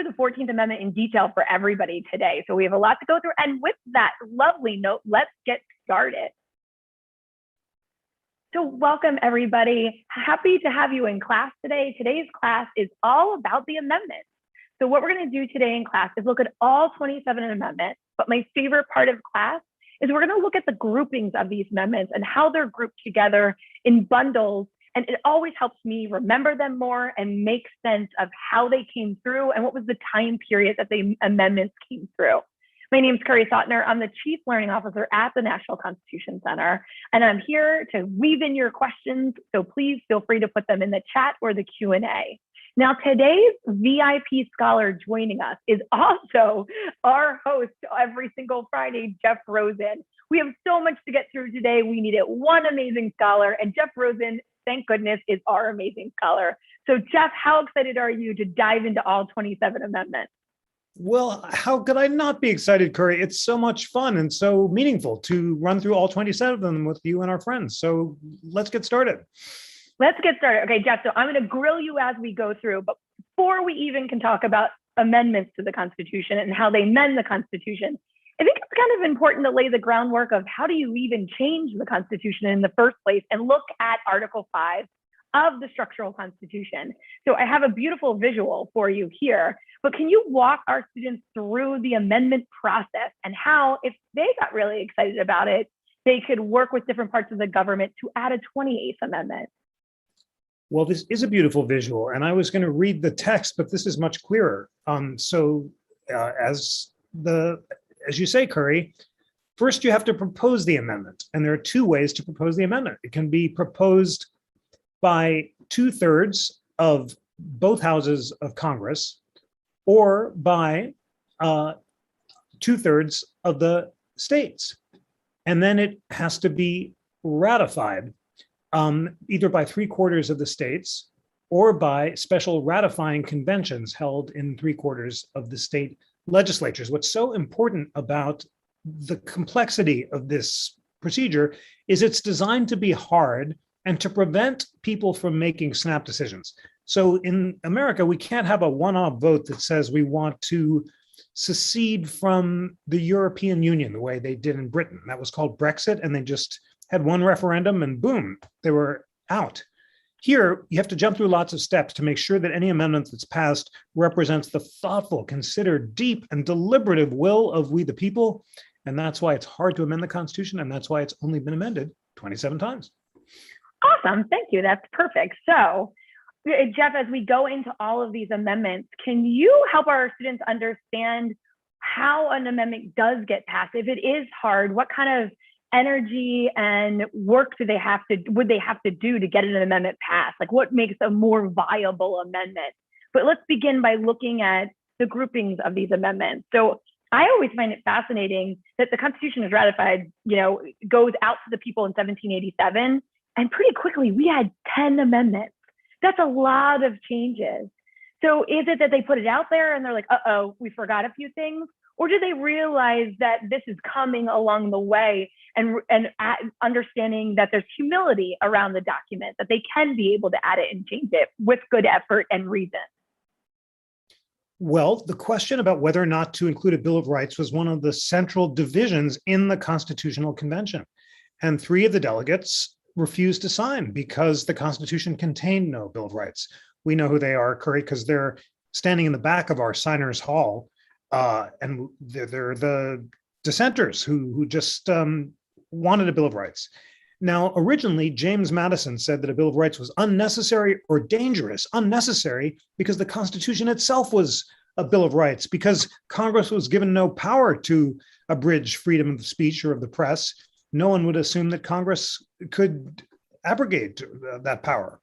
the 14th Amendment in detail for everybody today. So we have a lot to go through. And with that lovely note, let's get started. So welcome, everybody. Happy to have you in class today. Today's class is all about the amendments. So what we're going to do today in class is look at all 27 amendments. But my favorite part of class is we're going to look at the groupings of these amendments and how they're grouped together in bundles. And it always helps me remember them more and make sense of how they came through and what was the time period that the amendments came through. My name is Curry Sautner. I'm the Chief Learning Officer at the National Constitution Center, and I'm here to weave in your questions, so please feel free to put them in the chat or the Q&A. Now, today's VIP scholar joining us is also our host every single Friday, Jeff Rosen. We have so much to get through today. We needed one amazing scholar, and Jeff Rosen, thank goodness, is our amazing scholar. So Jeff, how excited are you to dive into all 27 amendments? Well, how could I not be excited, Curry? It's so much fun and so meaningful to run through all 27 of them with you and our friends. So let's get started. Let's get started. Okay, Jeff, so I'm going to grill you as we go through, but before we even can talk about amendments to the Constitution and how they amend the Constitution, I think it's kind of important to lay the groundwork of how do you even change the Constitution in the first place and look at Article 5 of the structural Constitution. So I have a beautiful visual for you here, but can you walk our students through the amendment process and how, if they got really excited about it, they could work with different parts of the government to add a 28th Amendment? Well, this is a beautiful visual, and I was going to read the text, but this is much clearer. As you say, Curry, first you have to propose the amendment, and there are two ways to propose the amendment. It can be proposed by 2/3 of both houses of Congress, or by 2/3 of the states. And then it has to be ratified either by 3/4 of the states or by special ratifying conventions held in 3/4 of the state legislatures. What's so important about the complexity of this procedure is it's designed to be hard and to prevent people from making snap decisions. So in America, we can't have a one-off vote that says we want to secede from the European Union the way they did in Britain. That was called Brexit, and they just had one referendum and boom, they were out. Here, you have to jump through lots of steps to make sure that any amendment that's passed represents the thoughtful, considered, deep, and deliberative will of we the people. And that's why it's hard to amend the Constitution, and that's why it's only been amended 27 times. Awesome, thank you, that's perfect. So, Jeff, as we go into all of these amendments, can you help our students understand how an amendment does get passed? If it is hard, what kind of energy and work would they have to do to get an amendment passed? Like, what makes a more viable amendment? But let's begin by looking at the groupings of these amendments. So I always find it fascinating that the Constitution is ratified, goes out to the people in 1787, and pretty quickly we had 10 amendments. That's a lot of changes. So is it that they put it out there and they're like, uh-oh, we forgot a few things? Or do they realize that this is coming along the way and understanding that there's humility around the document, that they can be able to add it and change it with good effort and reason? Well, the question about whether or not to include a Bill of Rights was one of the central divisions in the Constitutional Convention. And 3 of the delegates refused to sign because the Constitution contained no Bill of Rights. We know who they are, Curry, because they're standing in the back of our signers hall, and they're the dissenters who just wanted a Bill of Rights. Now, originally, James Madison said that a Bill of Rights was unnecessary or dangerous. Unnecessary because the Constitution itself was a Bill of Rights, because Congress was given no power to abridge freedom of speech or of the press. No one would assume that Congress could abrogate that power.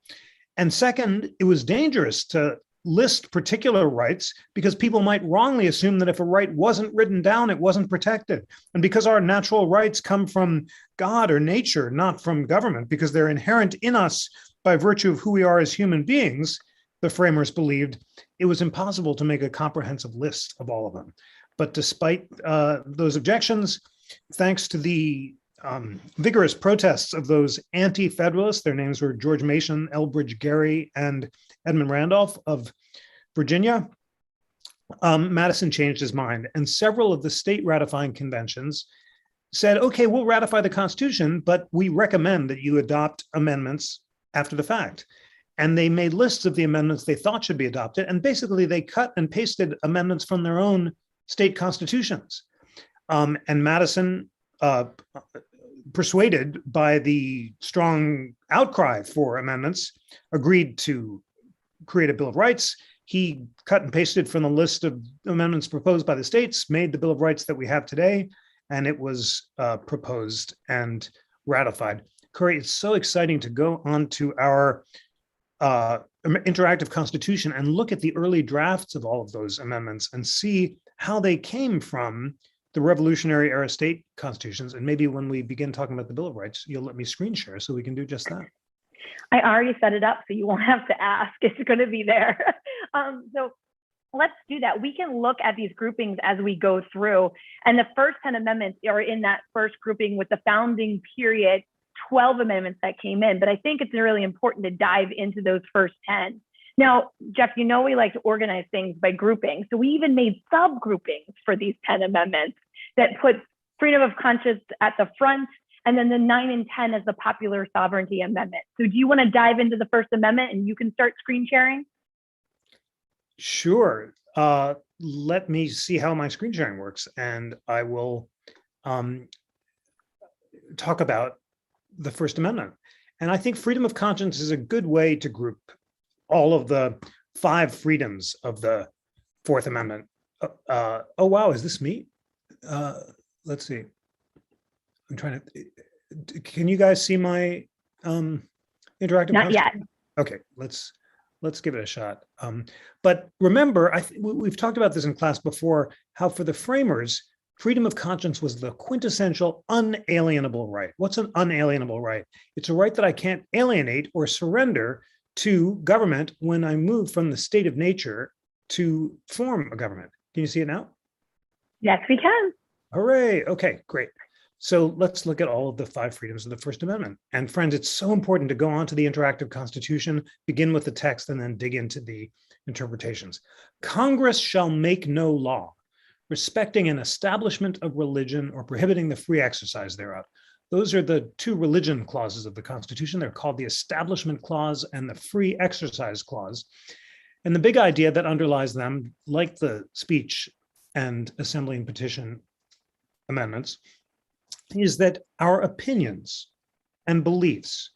And second, it was dangerous to list particular rights because people might wrongly assume that if a right wasn't written down, it wasn't protected. And because our natural rights come from God or nature, not from government, because they're inherent in us by virtue of who we are as human beings, the framers believed it was impossible to make a comprehensive list of all of them. But despite those objections, thanks to the vigorous protests of those anti-federalists, their names were George Mason, Elbridge Gerry, and Edmund Randolph of Virginia, Madison changed his mind, and several of the state ratifying conventions said, okay, we'll ratify the Constitution, but we recommend that you adopt amendments after the fact. And they made lists of the amendments they thought should be adopted. And basically, they cut and pasted amendments from their own state constitutions. And Madison, persuaded by the strong outcry for amendments, agreed to create a Bill of Rights. He cut and pasted from the list of amendments proposed by the states, made the Bill of Rights that we have today, and it was proposed and ratified. Corey, it's so exciting to go onto our interactive constitution and look at the early drafts of all of those amendments and see how they came from the Revolutionary era state constitutions. And maybe when we begin talking about the Bill of Rights, you'll let me screen share so we can do just that. I already set it up, so you won't have to ask. It's going to be there. So let's do that. We can look at these groupings as we go through. And the first 10 amendments are in that first grouping with the founding period 12 amendments that came in. But I think it's really important to dive into those first 10. Now, Jeff, you know we like to organize things by grouping. So we even made subgroupings for these 10 amendments that put freedom of conscience at the front, and then the 9 and 10 as the popular sovereignty amendment. So do you want to dive into the First Amendment and you can start screen sharing? Sure. Let me see how my screen sharing works, and I will talk about the First Amendment. And I think freedom of conscience is a good way to group all of the 5 freedoms of the Fourth Amendment. Oh, wow, is this me? Let's see. I'm trying to, can you guys see my interactive? Not yet. Okay, let's give it a shot. But remember, we've talked about this in class before, how for the framers, freedom of conscience was the quintessential unalienable right. What's an unalienable right? It's a right that I can't alienate or surrender to government when I move from the state of nature to form a government. Can you see it now? Yes, we can. Hooray. Okay, great. So let's look at all of the 5 freedoms of the First Amendment. And friends, it's so important to go on to the interactive Constitution, begin with the text, and then dig into the interpretations. Congress shall make no law respecting an establishment of religion or prohibiting the free exercise thereof. Those are the 2 religion clauses of the Constitution. They're called the Establishment Clause and the Free Exercise Clause. And the big idea that underlies them, like the speech and assembly and petition amendments, is that our opinions and beliefs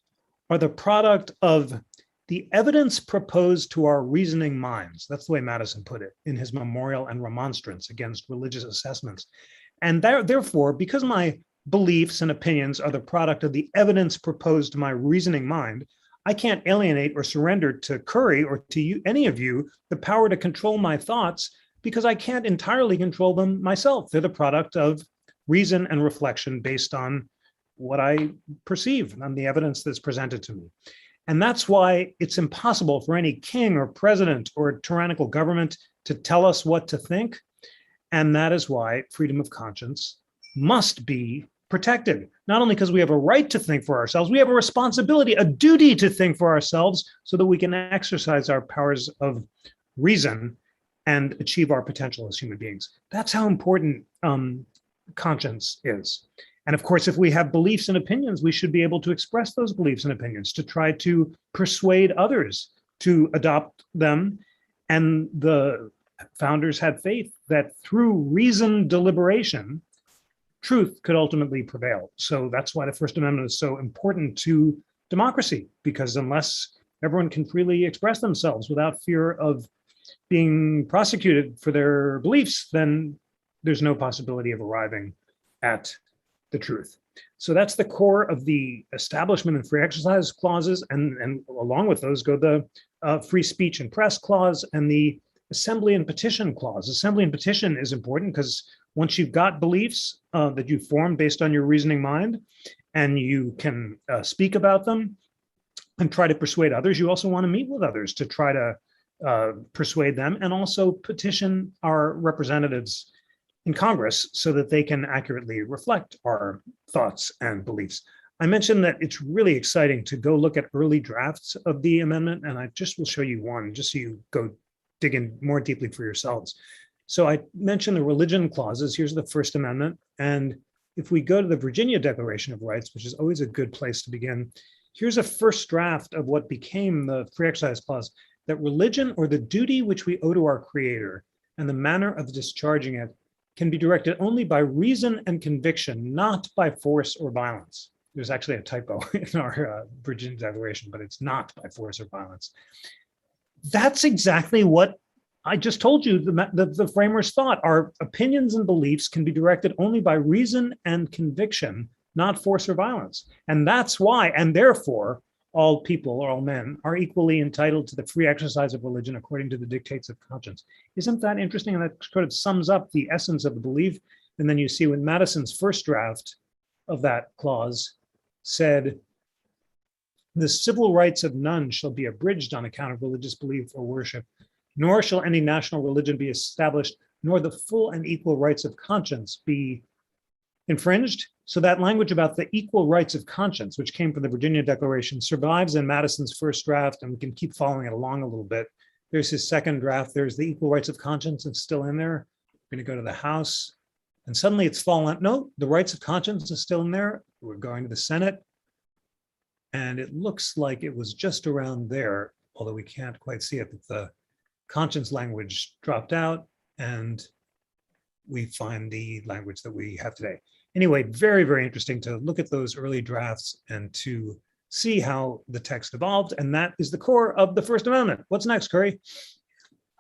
are the product of the evidence proposed to our reasoning minds. That's the way Madison put it in his memorial and remonstrance against religious assessments. And therefore, because my beliefs and opinions are the product of the evidence proposed to my reasoning mind, I can't alienate or surrender to Curry or to you, any of you, the power to control my thoughts, because I can't entirely control them myself. They're the product of reason and reflection based on what I perceive and the evidence that's presented to me. And that's why it's impossible for any king or president or tyrannical government to tell us what to think. And that is why freedom of conscience must be protected, not only because we have a right to think for ourselves, we have a responsibility, a duty to think for ourselves so that we can exercise our powers of reason and achieve our potential as human beings. That's how important conscience is. And of course, if we have beliefs and opinions, we should be able to express those beliefs and opinions to try to persuade others to adopt them. And the founders had faith that through reasoned deliberation, truth could ultimately prevail. So that's why the First Amendment is so important to democracy, because unless everyone can freely express themselves without fear of being prosecuted for their beliefs, then there's no possibility of arriving at the truth. So that's the core of the establishment and free exercise clauses. And along with those go the free speech and press clause and the assembly and petition clause. Assembly and petition is important because once you've got beliefs that you form based on your reasoning mind and you can speak about them and try to persuade others, you also want to meet with others to try to persuade them and also petition our representatives in Congress so that they can accurately reflect our thoughts and beliefs. I mentioned that it's really exciting to go look at early drafts of the amendment, and I just will show you one just so you go dig in more deeply for yourselves. So I mentioned the religion clauses. Here's the First Amendment. And if we go to the Virginia Declaration of Rights, which is always a good place to begin, here's a first draft of what became the Free Exercise Clause, that religion or the duty which we owe to our Creator and the manner of discharging it can be directed only by reason and conviction, not by force or violence. There's actually a typo in our Virginia Declaration, but it's not by force or violence. That's exactly what I just told you the framers thought. Our opinions and beliefs can be directed only by reason and conviction, not force or violence. And that's why, and therefore, all people, or all men, are equally entitled to the free exercise of religion according to the dictates of conscience. Isn't that interesting? And that sort of sums up the essence of the belief. And then you see when Madison's first draft of that clause said, the civil rights of none shall be abridged on account of religious belief or worship, nor shall any national religion be established, nor the full and equal rights of conscience be infringed. So that language about the equal rights of conscience, which came from the Virginia Declaration, survives in Madison's first draft, and we can keep following it along a little bit. There's his second draft. There's the equal rights of conscience. It's still in there. We're going to go to the House, and suddenly it's fallen. No, the rights of conscience is still in there. We're going to the Senate, and it looks like it was just around there, although we can't quite see it, that the conscience language dropped out, and we find the language that we have today. Anyway, very, very interesting to look at those early drafts and to see how the text evolved. And that is the core of the First Amendment. What's next, Curry?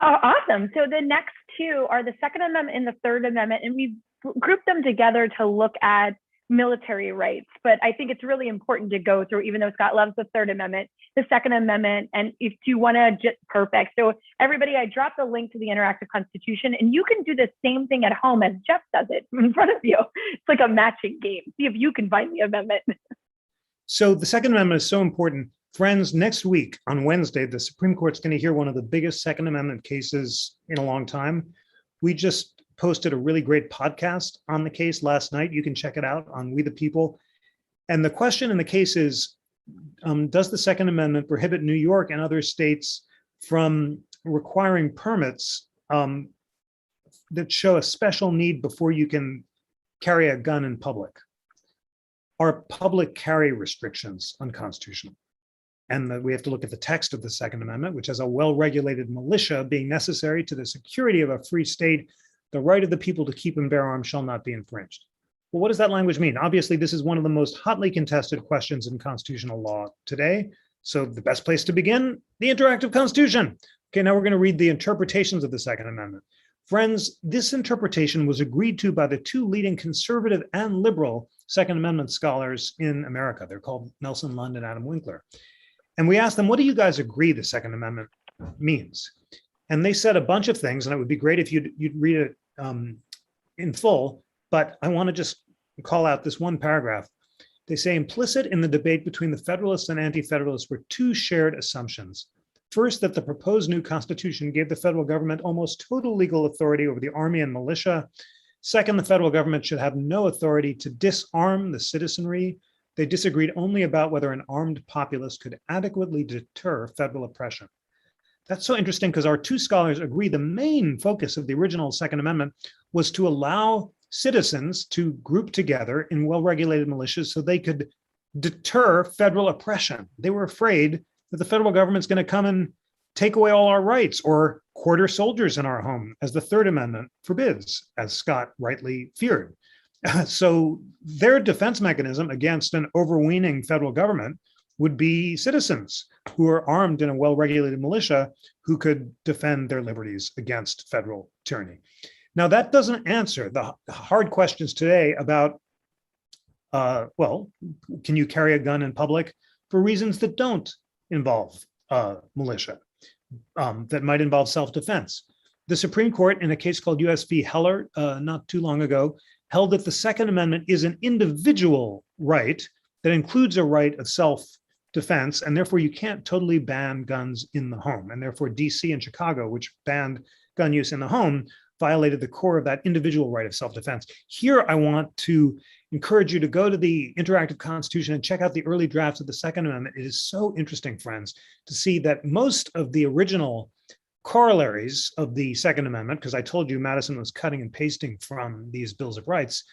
Oh, awesome. So the next two are the Second Amendment and the Third Amendment, and we've grouped them together to look at military rights. But I think it's really important to go through, even though Scott loves the Third Amendment, the Second Amendment, and if you want to just perfect. So everybody, I dropped a link to the Interactive Constitution, and you can do the same thing at home as Jeff does it in front of you. It's like a matching game. See if you can find the amendment. So the Second Amendment is so important. Friends, next week on Wednesday, the Supreme Court's going to hear one of the biggest Second Amendment cases in a long time. We just posted a really great podcast on the case last night. You can check it out on We the People. And the question in the case is, does the Second Amendment prohibit New York and other states from requiring permits that show a special need before you can carry a gun in public? Are public carry restrictions unconstitutional? And we have to look at the text of the Second Amendment, which has a well-regulated militia being necessary to the security of a free state. The right of the people to keep and bear arms shall not be infringed. Well, what does that language mean? Obviously, this is one of the most hotly contested questions in constitutional law today. So the best place to begin, the interactive Constitution. Okay, now we're going to read the interpretations of the Second Amendment. Friends, this interpretation was agreed to by the two leading conservative and liberal Second Amendment scholars in America. They're called Nelson Lund and Adam Winkler. And we asked them, what do you guys agree the Second Amendment means? And they said a bunch of things, and it would be great if you'd read it in full, but I want to just call out this one paragraph. They say, implicit in the debate between the Federalists and Anti-Federalists were two shared assumptions. First, that the proposed new Constitution gave the federal government almost total legal authority over the army and militia. Second, the federal government should have no authority to disarm the citizenry. They disagreed only about whether an armed populace could adequately deter federal oppression. That's so interesting because our two scholars agree the main focus of the original Second Amendment was to allow citizens to group together in well-regulated militias so they could deter federal oppression. They were afraid that the federal government's going to come and take away all our rights or quarter soldiers in our home, as the Third Amendment forbids, as Scott rightly feared. So their defense mechanism against an overweening federal government would be citizens who are armed in a well-regulated militia who could defend their liberties against federal tyranny. Now, that doesn't answer the hard questions today about, well, can you carry a gun in public for reasons that don't involve militia, that might involve self-defense. The Supreme Court, in a case called U.S. v. Heller, not too long ago, held that the Second Amendment is an individual right that includes a right of self-defense, and therefore you can't totally ban guns in the home. And therefore DC and Chicago, which banned gun use in the home, violated the core of that individual right of self-defense. Here, I want to encourage you to go to the Interactive Constitution and check out the early drafts of the Second Amendment. It is so interesting, friends, to see that most of the original corollaries of the Second Amendment, because I told you Madison was cutting and pasting from these Bills of Rights,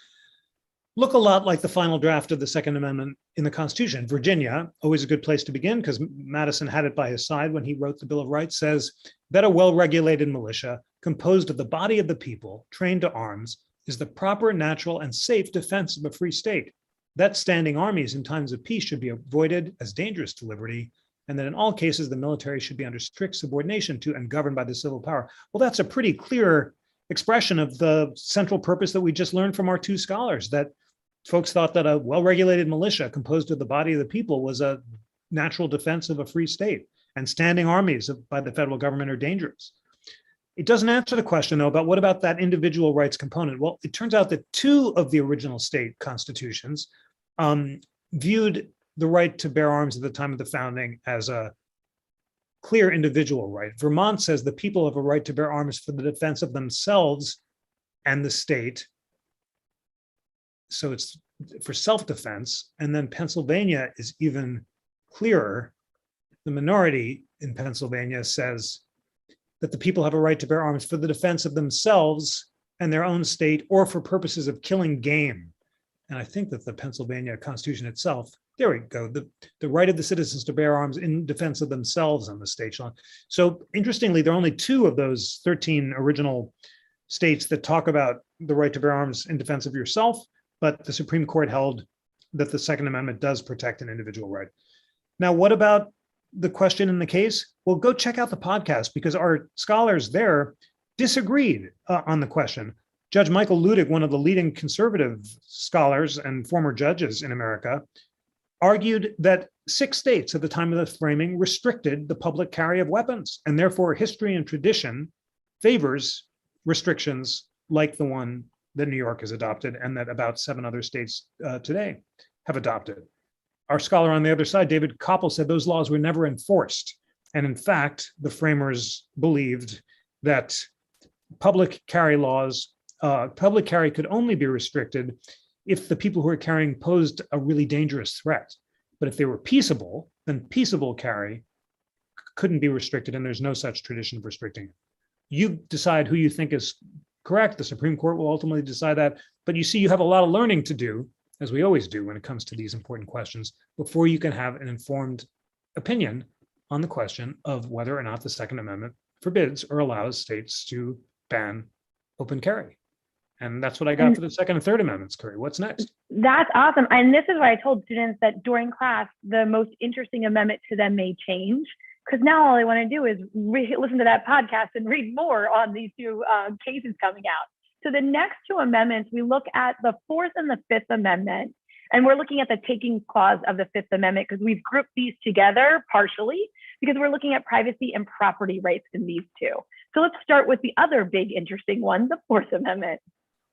look a lot like the final draft of the Second Amendment in the Constitution. Virginia, always a good place to begin because Madison had it by his side when he wrote the Bill of Rights, says that a well-regulated militia composed of the body of the people trained to arms is the proper, natural, and safe defense of a free state. That standing armies in times of peace should be avoided as dangerous to liberty, and that in all cases, the military should be under strict subordination to and governed by the civil power. Well, that's a pretty clear expression of the central purpose that we just learned from our two scholars, that folks thought that a well-regulated militia composed of the body of the people was a natural defense of a free state, and standing armies by the federal government are dangerous. It doesn't answer the question, though, about what about that individual rights component? Well, it turns out that two of the original state constitutions viewed the right to bear arms at the time of the founding as a clear individual right. Vermont says the people have a right to bear arms for the defense of themselves and the state. So it's for self-defense. And then Pennsylvania is even clearer. The minority in Pennsylvania says that the people have a right to bear arms for the defense of themselves and their own state, or for purposes of killing game. And I think that the Pennsylvania Constitution itself, there we go, the right of the citizens to bear arms in defense of themselves on the state. So interestingly, there are only two of those 13 original states that talk about the right to bear arms in defense of yourself, but the Supreme Court held that the Second Amendment does protect an individual right. Now, what about the question in the case? Well, go check out the podcast, because our scholars there disagreed on the question. Judge Michael Ludig, one of the leading conservative scholars and former judges in America, argued that 6 states at the time of the framing restricted the public carry of weapons, and therefore history and tradition favors restrictions like the one that New York has adopted and that about 7 other states today have adopted. Our scholar on the other side, David Koppel, said those laws were never enforced. And in fact, the framers believed that public carry could only be restricted if the people who are carrying posed a really dangerous threat. But if they were peaceable, then peaceable carry couldn't be restricted, and there's no such tradition of restricting it. You decide who you think is correct. The Supreme Court will ultimately decide that. But you see, you have a lot of learning to do, as we always do when it comes to these important questions, before you can have an informed opinion on the question of whether or not the Second Amendment forbids or allows states to ban open carry. And that's what I got for the Second and Third Amendments, Curry. What's next? That's awesome. And this is why I told students that during class, the most interesting amendment to them may change, because now all I want to do is listen to that podcast and read more on these two cases coming out. So the next two amendments, we look at the Fourth and the Fifth Amendment, and we're looking at the takings clause of the Fifth Amendment because we've grouped these together partially because we're looking at privacy and property rights in these two. So let's start with the other big interesting one, the Fourth Amendment.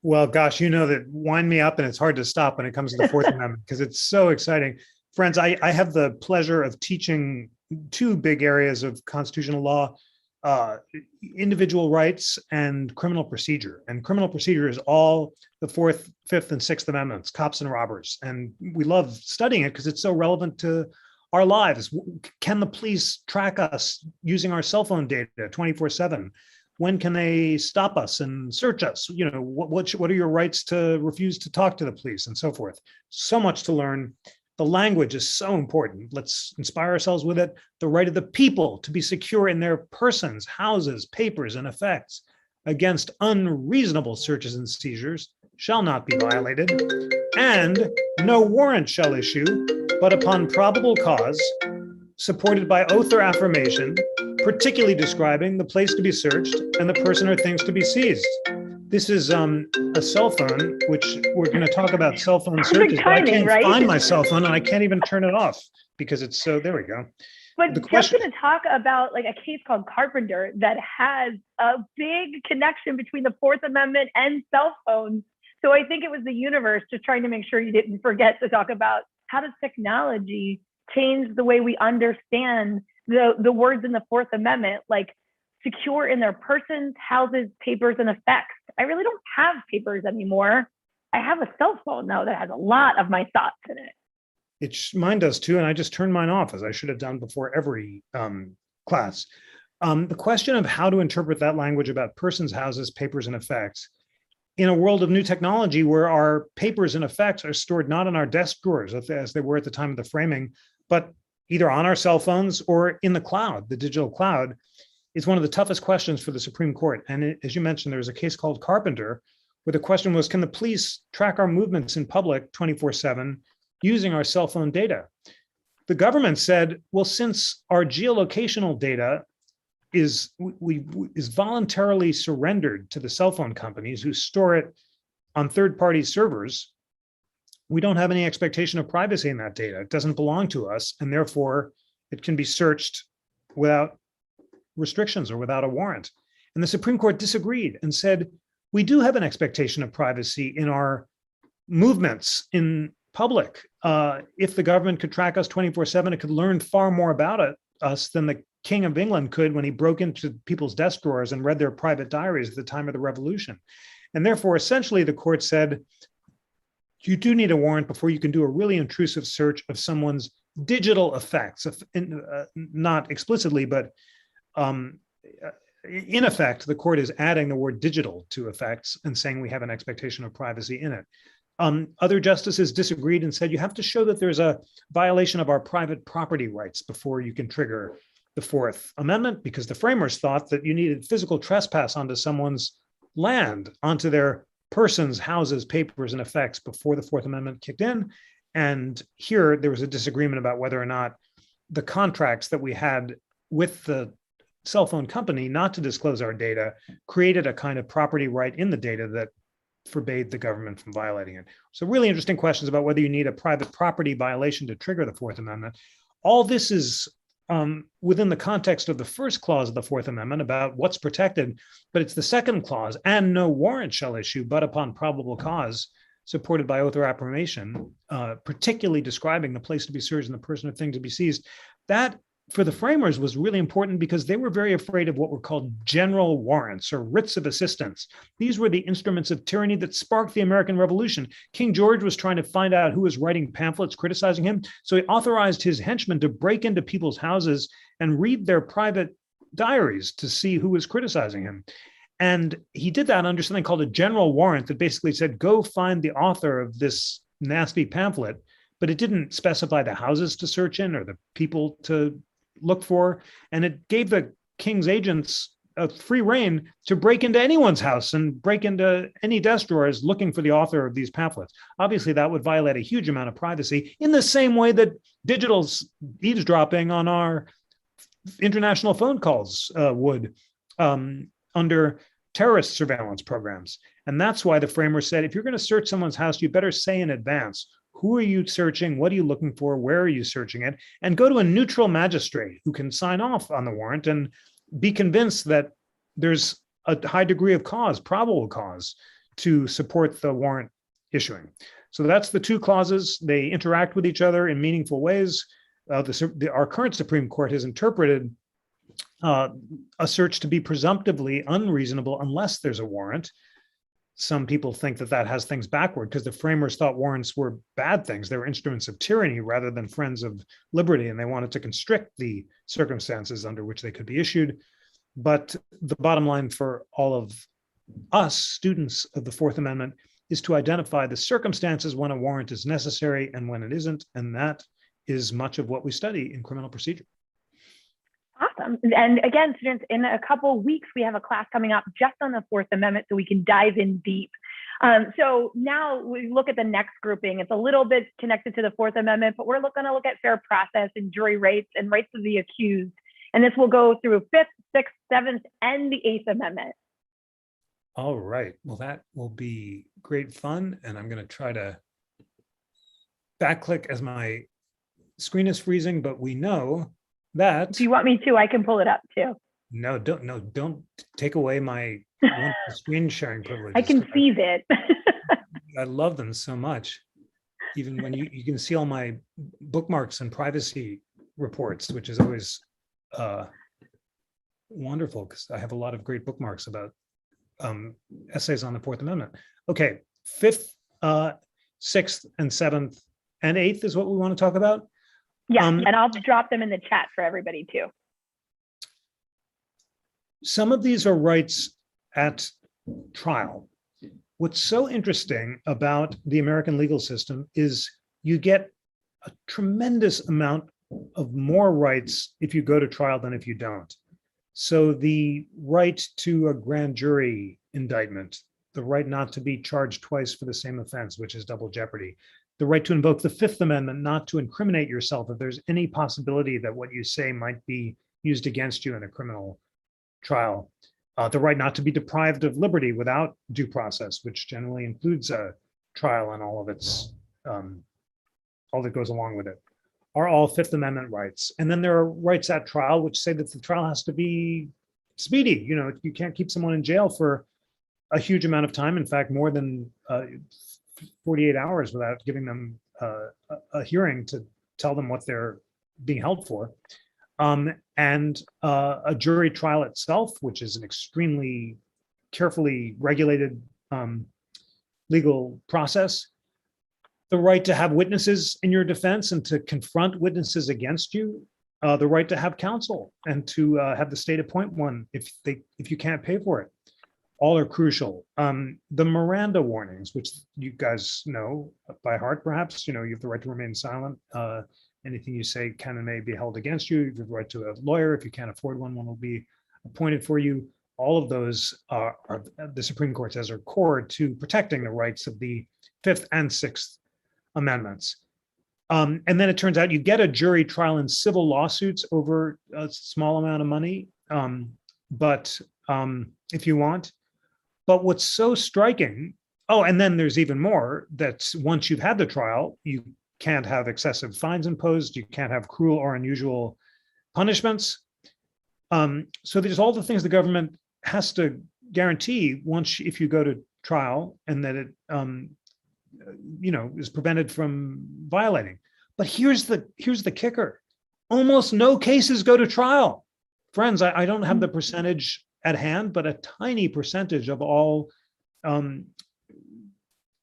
Well, gosh, you know that wind me up and it's hard to stop when it comes to the Fourth Amendment because it's so exciting. Friends, I have the pleasure of teaching 2 big areas of constitutional law, individual rights and criminal procedure. And criminal procedure is all the Fourth, Fifth, and Sixth Amendments, cops and robbers. And we love studying it because it's so relevant to our lives. Can the police track us using our cell phone data 24/7? When can they stop us and search us? You know, what are your rights to refuse to talk to the police and so forth? So much to learn. The language is so important. Let's inspire ourselves with it. The right of the people to be secure in their persons, houses, papers, and effects against unreasonable searches and seizures shall not be violated, and no warrant shall issue, but upon probable cause, supported by oath or affirmation, particularly describing the place to be searched and the person or things to be seized. This is a cell phone, which we're going to talk about cell phone searches. But I can't find my cell phone and I can't even turn it off because it's so, there we go. But Jeff's going to talk about like a case called Carpenter that has a big connection between the Fourth Amendment and cell phones. So I think it was the universe just trying to make sure you didn't forget to talk about how does technology change the way we understand the words in the Fourth Amendment, like secure in their persons, houses, papers, and effects. I really don't have papers anymore. I have a cell phone now that has a lot of my thoughts in it. Mine does too, and I just turned mine off, as I should have done before every class. The question of how to interpret that language about persons, houses, papers, and effects in a world of new technology where our papers and effects are stored not in our desk drawers as they were at the time of the framing, but either on our cell phones or in the cloud, the digital cloud, is one of the toughest questions for the Supreme Court. And as you mentioned, there was a case called Carpenter, where the question was, can the police track our movements in public 24/7 using our cell phone data? The government said, well, since our geolocational data is voluntarily surrendered to the cell phone companies who store it on third-party servers, we don't have any expectation of privacy in that data. It doesn't belong to us, and therefore it can be searched without restrictions or without a warrant. And the Supreme Court disagreed and said, we do have an expectation of privacy in our movements in public. If the government could track us 24/7, it could learn far more about us than the King of England could when he broke into people's desk drawers and read their private diaries at the time of the Revolution. And therefore, essentially, the court said, you do need a warrant before you can do a really intrusive search of someone's digital effects, not explicitly, but in effect, the court is adding the word digital to effects and saying we have an expectation of privacy in it. Other justices disagreed and said you have to show that there's a violation of our private property rights before you can trigger the Fourth Amendment, because the framers thought that you needed physical trespass onto someone's land, onto their persons, houses, papers, and effects before the Fourth Amendment kicked in. And here there was a disagreement about whether or not the contracts that we had with the cell phone company not to disclose our data created a kind of property right in the data that forbade the government from violating it. So really interesting questions about whether you need a private property violation to trigger the Fourth Amendment. All this is within the context of the first clause of the Fourth Amendment about what's protected, but it's the second clause, and no warrant shall issue but upon probable cause, supported by oath or affirmation, particularly describing the place to be searched and the person or thing to be seized. That, for the framers, was really important because they were very afraid of what were called general warrants or writs of assistance. These were the instruments of tyranny that sparked the American Revolution. King George was trying to find out who was writing pamphlets criticizing him, so he authorized his henchmen to break into people's houses and read their private diaries to see who was criticizing him. And he did that under something called a general warrant that basically said, go find the author of this nasty pamphlet, but it didn't specify the houses to search in or the people to look for. And it gave the king's agents a free rein to break into anyone's house and break into any desk drawers looking for the author of these pamphlets. Obviously, that would violate a huge amount of privacy in the same way that digital eavesdropping on our international phone calls would under terrorist surveillance programs. And that's why the framers said, if you're going to search someone's house, you better say in advance, who are you searching? What are you looking for? Where are you searching it? And go to a neutral magistrate who can sign off on the warrant and be convinced that there's a high degree of cause, probable cause, to support the warrant issuing. So that's the two clauses. They interact with each other in meaningful ways. Our current Supreme Court has interpreted a search to be presumptively unreasonable unless there's a warrant. Some people think that that has things backward because the framers thought warrants were bad things. They were instruments of tyranny rather than friends of liberty, and they wanted to constrict the circumstances under which they could be issued. But the bottom line for all of us, students of the Fourth Amendment, is to identify the circumstances when a warrant is necessary and when it isn't, and that is much of what we study in criminal procedure. Awesome. And again, students, in a couple of weeks, we have a class coming up just on the Fourth Amendment, so we can dive in deep. So now we look at the next grouping. It's a little bit connected to the Fourth Amendment, but we're going to look at fair process and jury rights and rights of the accused. And this will go through Fifth, Sixth, Seventh, and the Eighth Amendment. All right. Well, that will be great fun. And I'm going to try to backclick as my screen is freezing, but we know that. If you want me to, I can pull it up too. No, don't take away my screen sharing privilege. I can seize it. I love them so much. Even when you can see all my bookmarks and privacy reports, which is always wonderful because I have a lot of great bookmarks about essays on the Fourth Amendment. Okay, Fifth, Sixth, and Seventh, and Eighth is what we want to talk about. Yeah, and I'll drop them in the chat for everybody too. some of these are rights at trial. What's so interesting about the American legal system is you get a tremendous amount of more rights if you go to trial than if you don't. So the right to a grand jury indictment, the right not to be charged twice for the same offense, which is double jeopardy, the right to invoke the Fifth Amendment, not to incriminate yourself if there's any possibility that what you say might be used against you in a criminal trial, the right not to be deprived of liberty without due process, which generally includes a trial and all of its, all that goes along with it, are all Fifth Amendment rights. And then there are rights at trial, which say that the trial has to be speedy. You know, you can't keep someone in jail for a huge amount of time. In fact, more than 48 hours without giving them a hearing to tell them what they're being held for. And a jury trial itself, which is an extremely carefully regulated legal process. The right to have witnesses in your defense and to confront witnesses against you. The right to have counsel and to have the state appoint one if you can't pay for it. All are crucial. The Miranda warnings, which you guys know by heart, perhaps, you have the right to remain silent. Anything you say can and may be held against you. You have the right to a lawyer. If you can't afford one, one will be appointed for you. All of those are the Supreme Court says are core to protecting the rights of the Fifth and Sixth Amendments. And then it turns out you get a jury trial in civil lawsuits over a small amount of money, but if you want. But what's so striking, and then there's even more, that once you've had the trial, you can't have excessive fines imposed, you can't have cruel or unusual punishments. So there's all the things the government has to guarantee if you go to trial, and that it is prevented from violating. But here's the kicker. Almost no cases go to trial. Friends, I don't have the percentage at hand, but a tiny percentage of all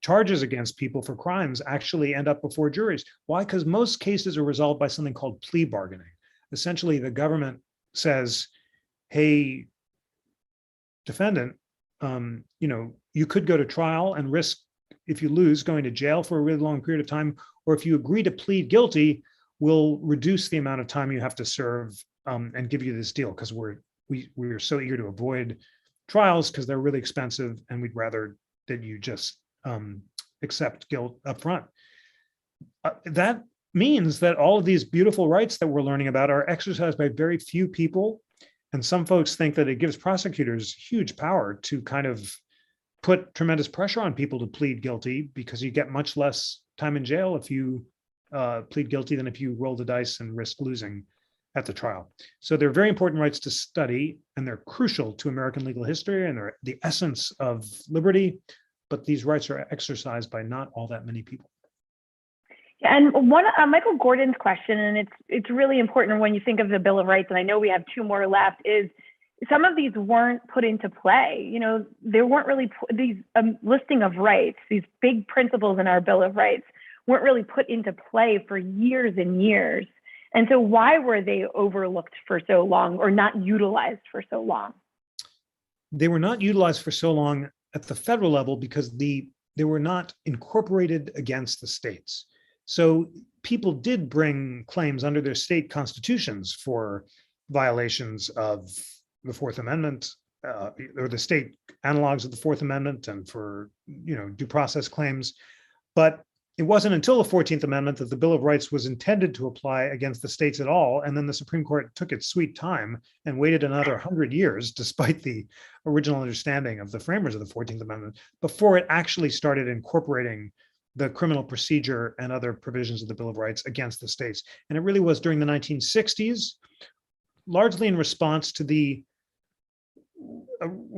charges against people for crimes actually end up before juries. Why? Because most cases are resolved by something called plea bargaining. Essentially, the government says, hey, defendant, you could go to trial and risk, if you lose, going to jail for a really long period of time, or if you agree to plead guilty, we'll reduce the amount of time you have to serve and give you this deal, because we're so eager to avoid trials because they're really expensive, and we'd rather that you just accept guilt up front. That means that all of these beautiful rights that we're learning about are exercised by very few people. And some folks think that it gives prosecutors huge power to kind of put tremendous pressure on people to plead guilty, because you get much less time in jail if you plead guilty than if you roll the dice and risk losing at the trial. So they're very important rights to study, and they're crucial to American legal history, and they're the essence of liberty. But these rights are exercised by not all that many people. Yeah, and one Michael Gordon's question, and it's really important when you think of the Bill of Rights, and I know we have two more left, is some of these weren't put into play. There weren't really these listing of rights, these big principles in our Bill of Rights weren't really put into play for years and years. And so why were they overlooked for so long, or not utilized for so long? They were not utilized for so long at the federal level because they were not incorporated against the states. So people did bring claims under their state constitutions for violations of the Fourth Amendment, or the state analogs of the Fourth Amendment, and for due process claims. But it wasn't until the 14th Amendment that the Bill of Rights was intended to apply against the states at all. And then the Supreme Court took its sweet time and waited another 100 years, despite the original understanding of the framers of the 14th Amendment, before it actually started incorporating the criminal procedure and other provisions of the Bill of Rights against the states. And it really was during the 1960s, largely in response to the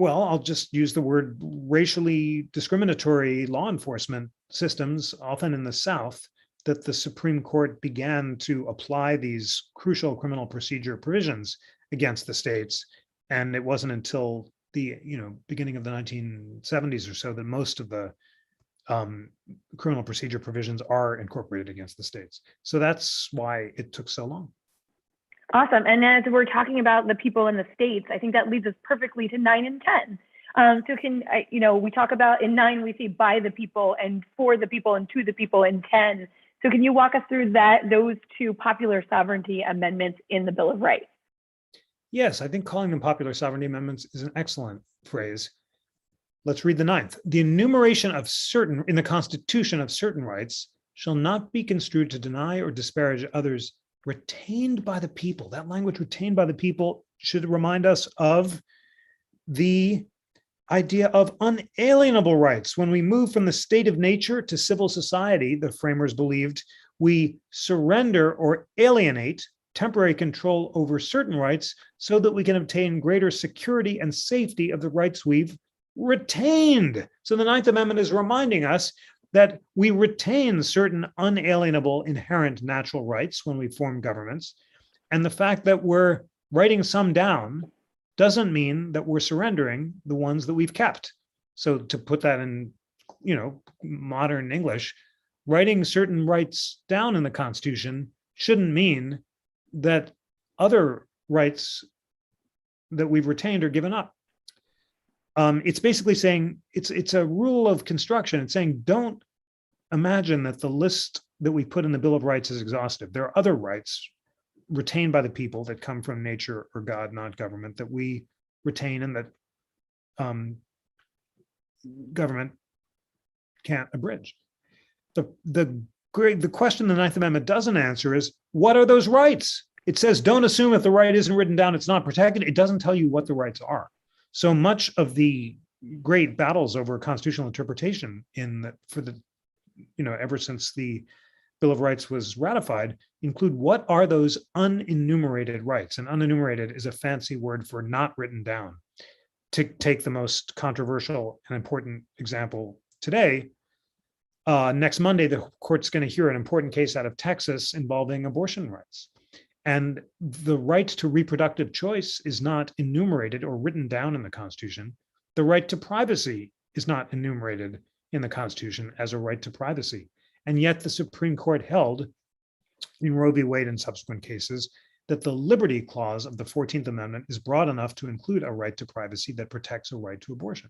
I'll just use the word racially discriminatory law enforcement systems, often in the South, that the Supreme Court began to apply these crucial criminal procedure provisions against the states. And it wasn't until the beginning of the 1970s or so that most of the criminal procedure provisions are incorporated against the states. So that's why it took so long. Awesome. And as we're talking about the people in the states, I think that leads us perfectly to 9 and 10. We talk about in 9, we say by the people and for the people and to the people in 10. So can you walk us through those two popular sovereignty amendments in the Bill of Rights? Yes, I think calling them popular sovereignty amendments is an excellent phrase. Let's read the 9th. The enumeration of certain in the Constitution of certain rights shall not be construed to deny or disparage others retained by the people. That language, retained by the people, should remind us of the idea of unalienable rights. When we move from the state of nature to civil society, the framers believed we surrender or alienate temporary control over certain rights so that we can obtain greater security and safety of the rights we've retained. So the 9th Amendment is reminding us that we retain certain unalienable inherent natural rights when we form governments. And the fact that we're writing some down doesn't mean that we're surrendering the ones that we've kept. So to put that in, modern English, writing certain rights down in the Constitution shouldn't mean that other rights that we've retained are given up. It's basically saying it's a rule of construction. It's saying don't imagine that the list that we put in the Bill of Rights is exhaustive. There are other rights retained by the people that come from nature or God, not government, that we retain and that government can't abridge. The question the 9th Amendment doesn't answer is, what are those rights? It says, don't assume if the right isn't written down, it's not protected. It doesn't tell you what the rights are. So much of the great battles over constitutional interpretation ever since the Bill of Rights was ratified include what are those unenumerated rights? And unenumerated is a fancy word for not written down. To take the most controversial and important example today, next Monday, the court's going to hear an important case out of Texas involving abortion rights. And the right to reproductive choice is not enumerated or written down in the Constitution. The right to privacy is not enumerated in the Constitution as a right to privacy. And yet the Supreme Court held in Roe v. Wade and subsequent cases that the Liberty Clause of the 14th Amendment is broad enough to include a right to privacy that protects a right to abortion.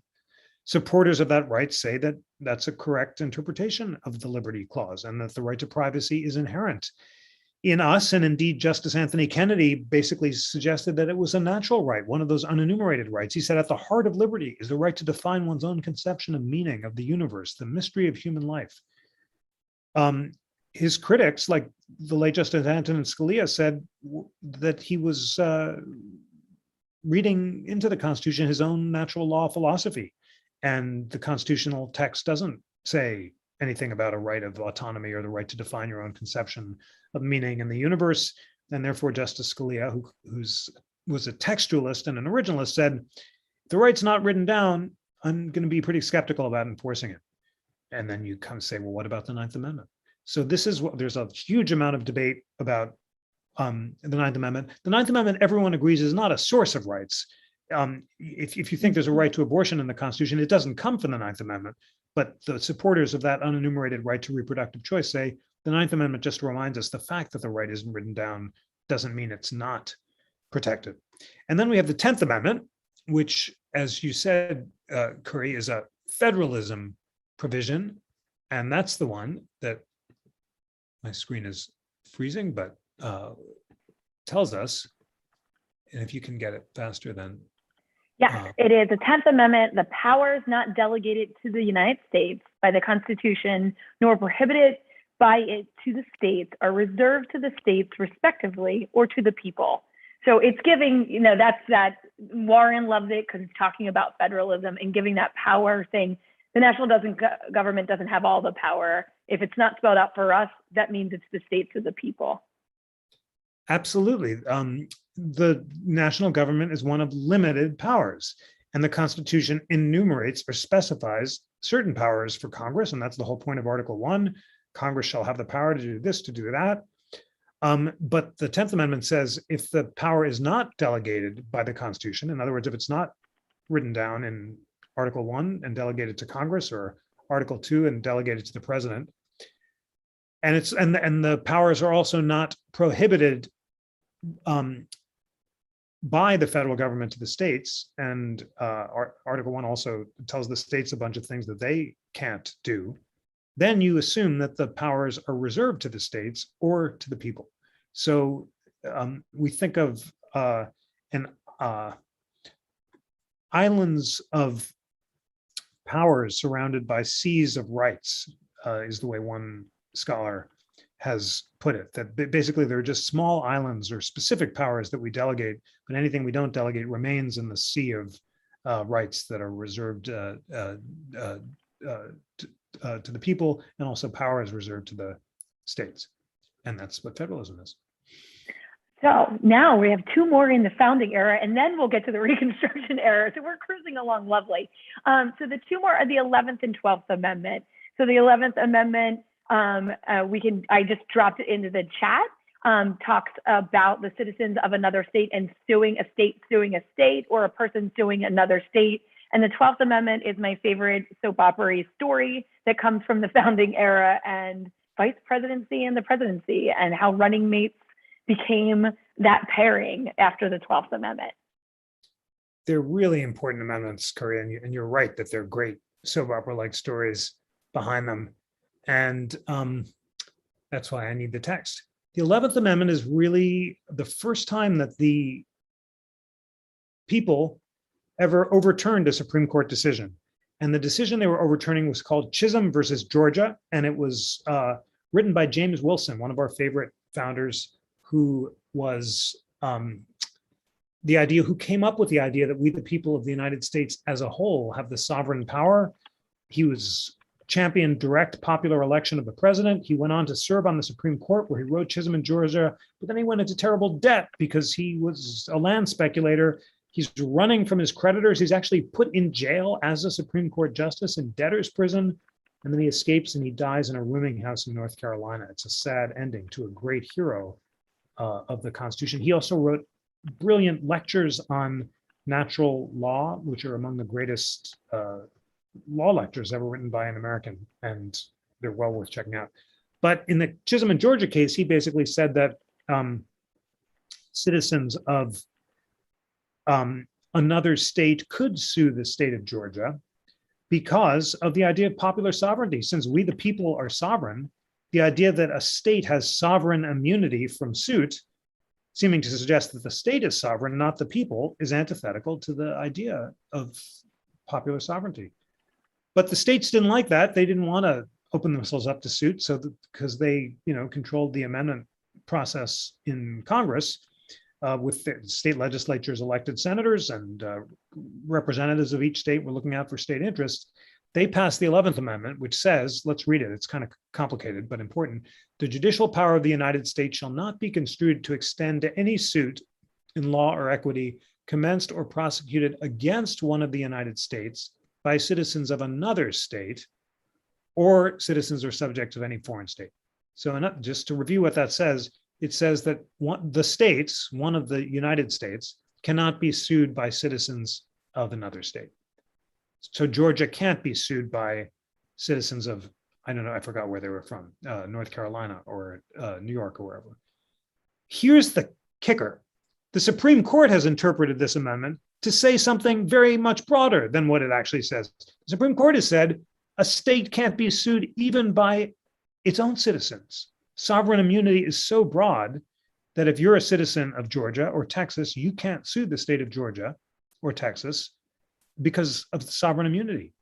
Supporters of that right say that that's a correct interpretation of the Liberty Clause and that the right to privacy is inherent in us. And indeed, Justice Anthony Kennedy basically suggested that it was a natural right, one of those unenumerated rights. He said, at the heart of liberty is the right to define one's own conception of meaning of the universe, the mystery of human life. His critics, like the late Justice Antonin Scalia, said that he was reading into the Constitution his own natural law philosophy. And the constitutional text doesn't say anything about a right of autonomy or the right to define your own conception of meaning in the universe. And therefore, Justice Scalia, who was a textualist and an originalist, said, if the right's not written down, I'm going to be pretty skeptical about enforcing it. And then you kind of say, well, what about the 9th Amendment? So this is what there's a huge amount of debate about the 9th Amendment. The 9th Amendment, everyone agrees, is not a source of rights. If you think there's a right to abortion in the Constitution, it doesn't come from the 9th Amendment. But the supporters of that unenumerated right to reproductive choice say the 9th Amendment just reminds us the fact that the right isn't written down doesn't mean it's not protected. And then we have the 10th Amendment, which, as you said, Curry, is a federalism provision. And that's the one that my screen is freezing, but tells us, and if you can get it faster, then. Yes, it is. The 10th Amendment, the powers not delegated to the United States by the Constitution, nor prohibited by it to the states, are reserved to the states respectively or to the people. So it's giving, that Warren loves it because it's talking about federalism and giving that power, saying the national government doesn't have all the power. If it's not spelled out for us, that means it's the states or the people. Absolutely. The national government is one of limited powers, and the Constitution enumerates or specifies certain powers for Congress, and that's the whole point of Article 1. Congress shall have the power to do this, to do that. But the 10th Amendment says if the power is not delegated by the Constitution, in other words, if it's not written down in Article 1 and delegated to Congress, or Article 2 and delegated to the president, and the powers are also not prohibited by the federal government to the states, and Article 1 also tells the states a bunch of things that they can't do, then you assume that the powers are reserved to the states or to the people. So we think of an islands of powers surrounded by seas of rights, is the way one scholar has put it, that basically there are just small islands or specific powers that we delegate, but anything we don't delegate remains in the sea of rights that are reserved to the people, and also power is reserved to the states. And that's what federalism is. So now we have two more in the founding era, and then we'll get to the Reconstruction era. So we're cruising along lovely. So the two more are the 11th and 12th Amendment. So the 11th Amendment, I just dropped it into the chat, talks about the citizens of another state and suing a state, or a person suing another state. And the 12th Amendment is my favorite soap opera story that comes from the founding era and vice presidency and the presidency, and how running mates became that pairing after the 12th Amendment. They're really important amendments, Corey, and you're right that they're great soap opera-like stories behind them. And that's why I need the text. The 11th Amendment is really the first time that the people ever overturned a Supreme Court decision. And the decision they were overturning was called Chisholm versus Georgia. And it was written by James Wilson, one of our favorite founders, who was who came up with the idea that we, the people of the United States as a whole, have the sovereign power. He was championed direct popular election of the president. He went on to serve on the Supreme Court, where he wrote Chisholm and Georgia, but then he went into terrible debt because he was a land speculator. He's running from his creditors. He's actually put in jail as a Supreme Court justice in debtor's prison. And then he escapes and he dies in a rooming house in North Carolina. It's a sad ending to a great hero of the Constitution. He also wrote brilliant lectures on natural law, which are among the greatest law lectures ever written by an American, and they're well worth checking out. But in the Chisholm and Georgia case, he basically said that citizens of another state could sue the state of Georgia because of the idea of popular sovereignty. Since we, the people, are sovereign, the idea that a state has sovereign immunity from suit, seeming to suggest that the state is sovereign, not the people, is antithetical to the idea of popular sovereignty. But the states didn't like that. They didn't want to open themselves up to suit, so because they, controlled the amendment process in Congress with the state legislatures elected senators and representatives of each state were looking out for state interests. They passed the 11th Amendment, which says, let's read it. It's kind of complicated, but important. The judicial power of the United States shall not be construed to extend to any suit in law or equity commenced or prosecuted against one of the United States by citizens of another state or citizens or subjects of any foreign state. So just to review what that says, it says that one of the United States, cannot be sued by citizens of another state. So Georgia can't be sued by citizens of, I don't know, I forgot where they were from, North Carolina or New York or wherever. Here's the kicker. The Supreme Court has interpreted this amendment to say something very much broader than what it actually says. The Supreme Court has said a state can't be sued even by its own citizens. Sovereign immunity is so broad that if you're a citizen of Georgia or Texas, you can't sue the state of Georgia or Texas because of the sovereign immunity.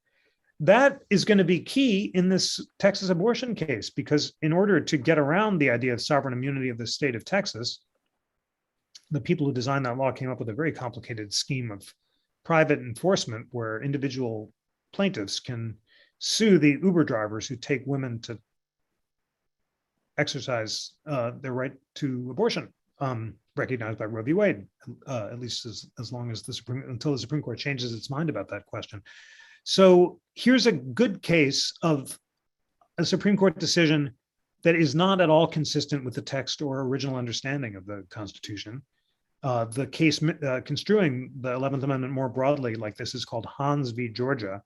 That is going to be key in this Texas abortion case, because in order to get around the idea of sovereign immunity of the state of Texas, the people who designed that law came up with a very complicated scheme of private enforcement where individual plaintiffs can sue the Uber drivers who take women to exercise their right to abortion, recognized by Roe v. Wade, at least as long as until the Supreme Court changes its mind about that question. So here's a good case of a Supreme Court decision that is not at all consistent with the text or original understanding of the Constitution. The case construing the 11th Amendment more broadly, like this, is called Hans v. Georgia.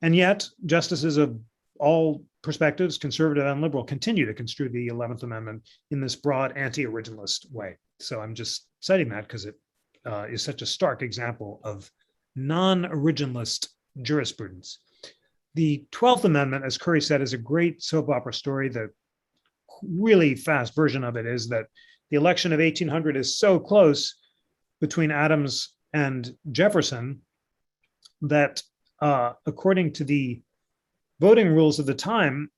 And yet, justices of all perspectives, conservative and liberal, continue to construe the 11th Amendment in this broad anti-originalist way. So I'm just citing that because it is such a stark example of non-originalist jurisprudence. The 12th Amendment, as Curry said, is a great soap opera story. The really fast version of it is that the election of 1800 is so close between Adams and Jefferson that according to the voting rules of the time,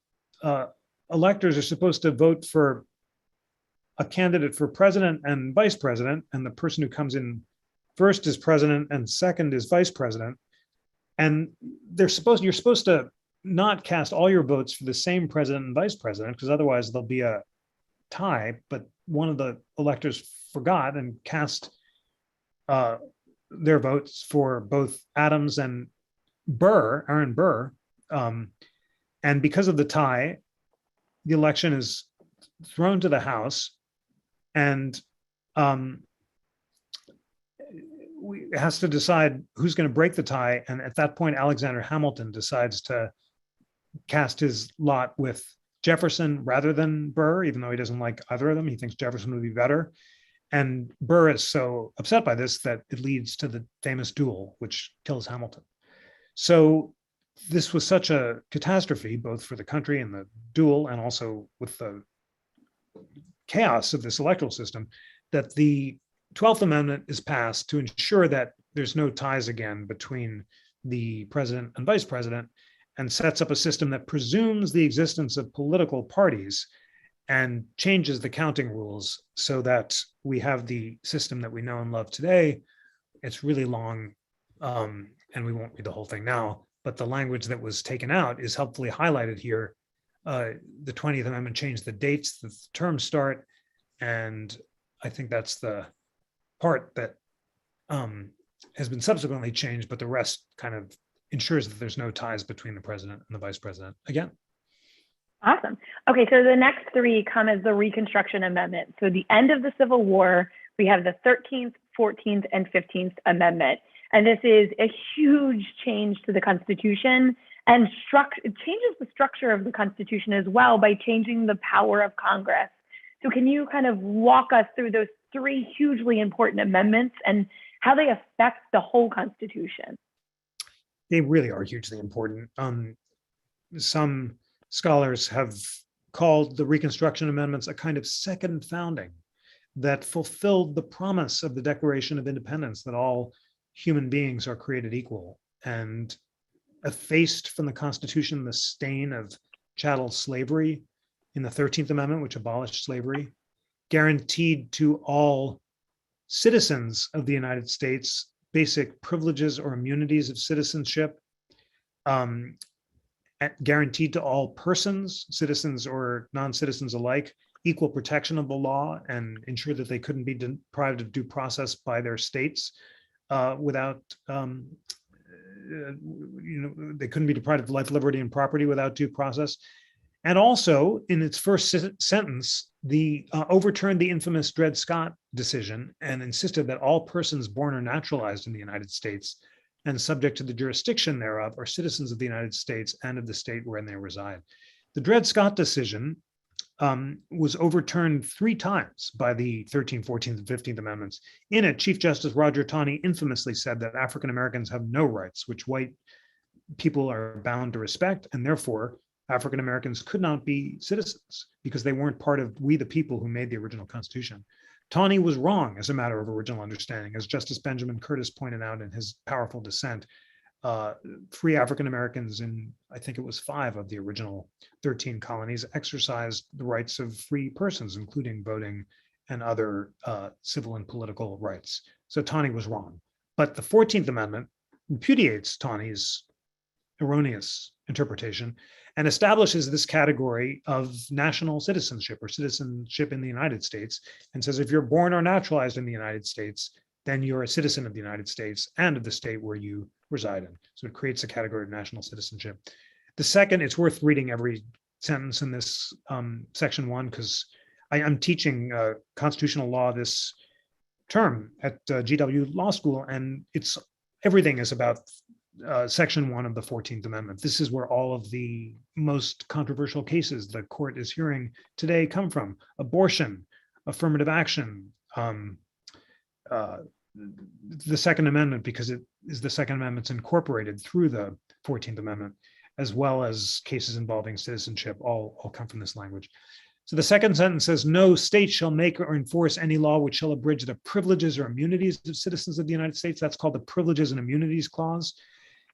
electors are supposed to vote for a candidate for president and vice president, and the person who comes in first is president and second is vice president. And you're supposed to not cast all your votes for the same president and vice president, because otherwise there'll be a tie. But one of the electors forgot and cast their votes for both Adams and Aaron Burr. And because of the tie, the election is thrown to the House, and it has to decide who's going to break the tie. And at that point, Alexander Hamilton decides to cast his lot with Jefferson rather than Burr, even though he doesn't like either of them. He thinks Jefferson would be better. And Burr is so upset by this that it leads to the famous duel, which kills Hamilton. So this was such a catastrophe, both for the country and the duel, and also with the chaos of this electoral system, that the 12th Amendment is passed to ensure that there's no ties again between the president and vice president, and sets up a system that presumes the existence of political parties and changes the counting rules so that we have the system that we know and love today. It's really long, and we won't read the whole thing now, but the language that was taken out is helpfully highlighted here. The 20th Amendment changed the dates that the terms start, and I think that's the part that has been subsequently changed, but the rest kind of ensures that there's no ties between the president and the vice president again. Awesome. Okay, so the next three come as the Reconstruction Amendment. So the end of the Civil War, we have the 13th, 14th, and 15th Amendment. And this is a huge change to the Constitution, and it changes the structure of the Constitution as well by changing the power of Congress. So can you kind of walk us through those three hugely important amendments and how they affect the whole Constitution? They really are hugely important. Some scholars have called the Reconstruction Amendments a kind of second founding that fulfilled the promise of the Declaration of Independence that all human beings are created equal, and effaced from the Constitution the stain of chattel slavery in the 13th Amendment, which abolished slavery, guaranteed to all citizens of the United States basic privileges or immunities of citizenship, guaranteed to all persons, citizens or non-citizens alike, equal protection of the law, and ensure that they couldn't be deprived of due process by their states without, they couldn't be deprived of life, liberty, and property without due process. And also, in its first sentence, overturned the infamous Dred Scott decision and insisted that all persons born or naturalized in the United States and subject to the jurisdiction thereof are citizens of the United States and of the state wherein they reside. The Dred Scott decision was overturned 3 times by the 13th, 14th, and 15th Amendments. In it, Chief Justice Roger Taney infamously said that African Americans have no rights, which white people are bound to respect, and therefore African Americans could not be citizens because they weren't part of we the people who made the original Constitution. Taney was wrong as a matter of original understanding, as Justice Benjamin Curtis pointed out in his powerful dissent. Free African Americans in, I think it was 5 of the original 13 colonies, exercised the rights of free persons, including voting and other civil and political rights. So Taney was wrong. But the 14th Amendment repudiates Taney's erroneous interpretation and establishes this category of national citizenship or citizenship in the United States, and says if you're born or naturalized in the United States, then you're a citizen of the United States and of the state where you reside in. So it creates a category of national citizenship. The second, it's worth reading every sentence in this section 1, because I'm teaching constitutional law this term at GW Law School, and everything is about section 1 of the 14th Amendment. This is where all of the most controversial cases the court is hearing today come from: abortion, affirmative action, um, uh, the Second Amendment, because it is the Second Amendment's incorporated through the 14th Amendment, as well as cases involving citizenship, all come from this language. So the second sentence says, no state shall make or enforce any law which shall abridge the privileges or immunities of citizens of the United States. That's called the Privileges and Immunities Clause.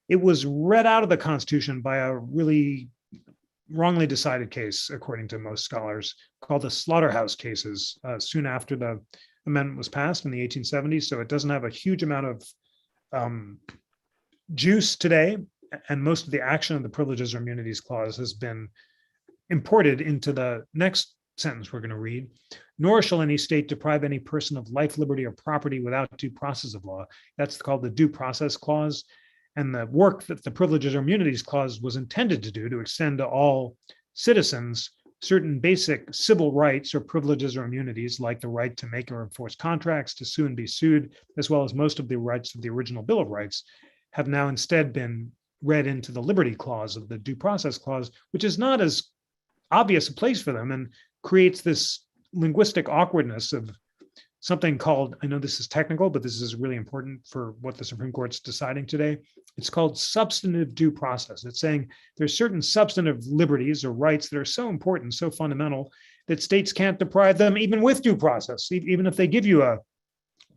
It was read out of the Constitution by a really wrongly decided case, according to most scholars, called the Slaughterhouse Cases, soon after the amendment was passed in the 1870s. So it doesn't have a huge amount of juice today. And most of the action of the Privileges or Immunities Clause has been imported into the next sentence we're going to read. Nor shall any state deprive any person of life, liberty, or property without due process of law. That's called the Due Process Clause. And the work that the Privileges or Immunities Clause was intended to do, to extend to all citizens certain basic civil rights or privileges or immunities, like the right to make or enforce contracts, to sue and be sued, as well as most of the rights of the original Bill of Rights, have now instead been read into the Liberty Clause of the Due Process Clause, which is not as obvious a place for them, and creates this linguistic awkwardness of something called, I know this is technical, but this is really important for what the Supreme Court's deciding today. It's called substantive due process. It's saying there's certain substantive liberties or rights that are so important, so fundamental, that states can't deprive them even with due process. Even if they give you a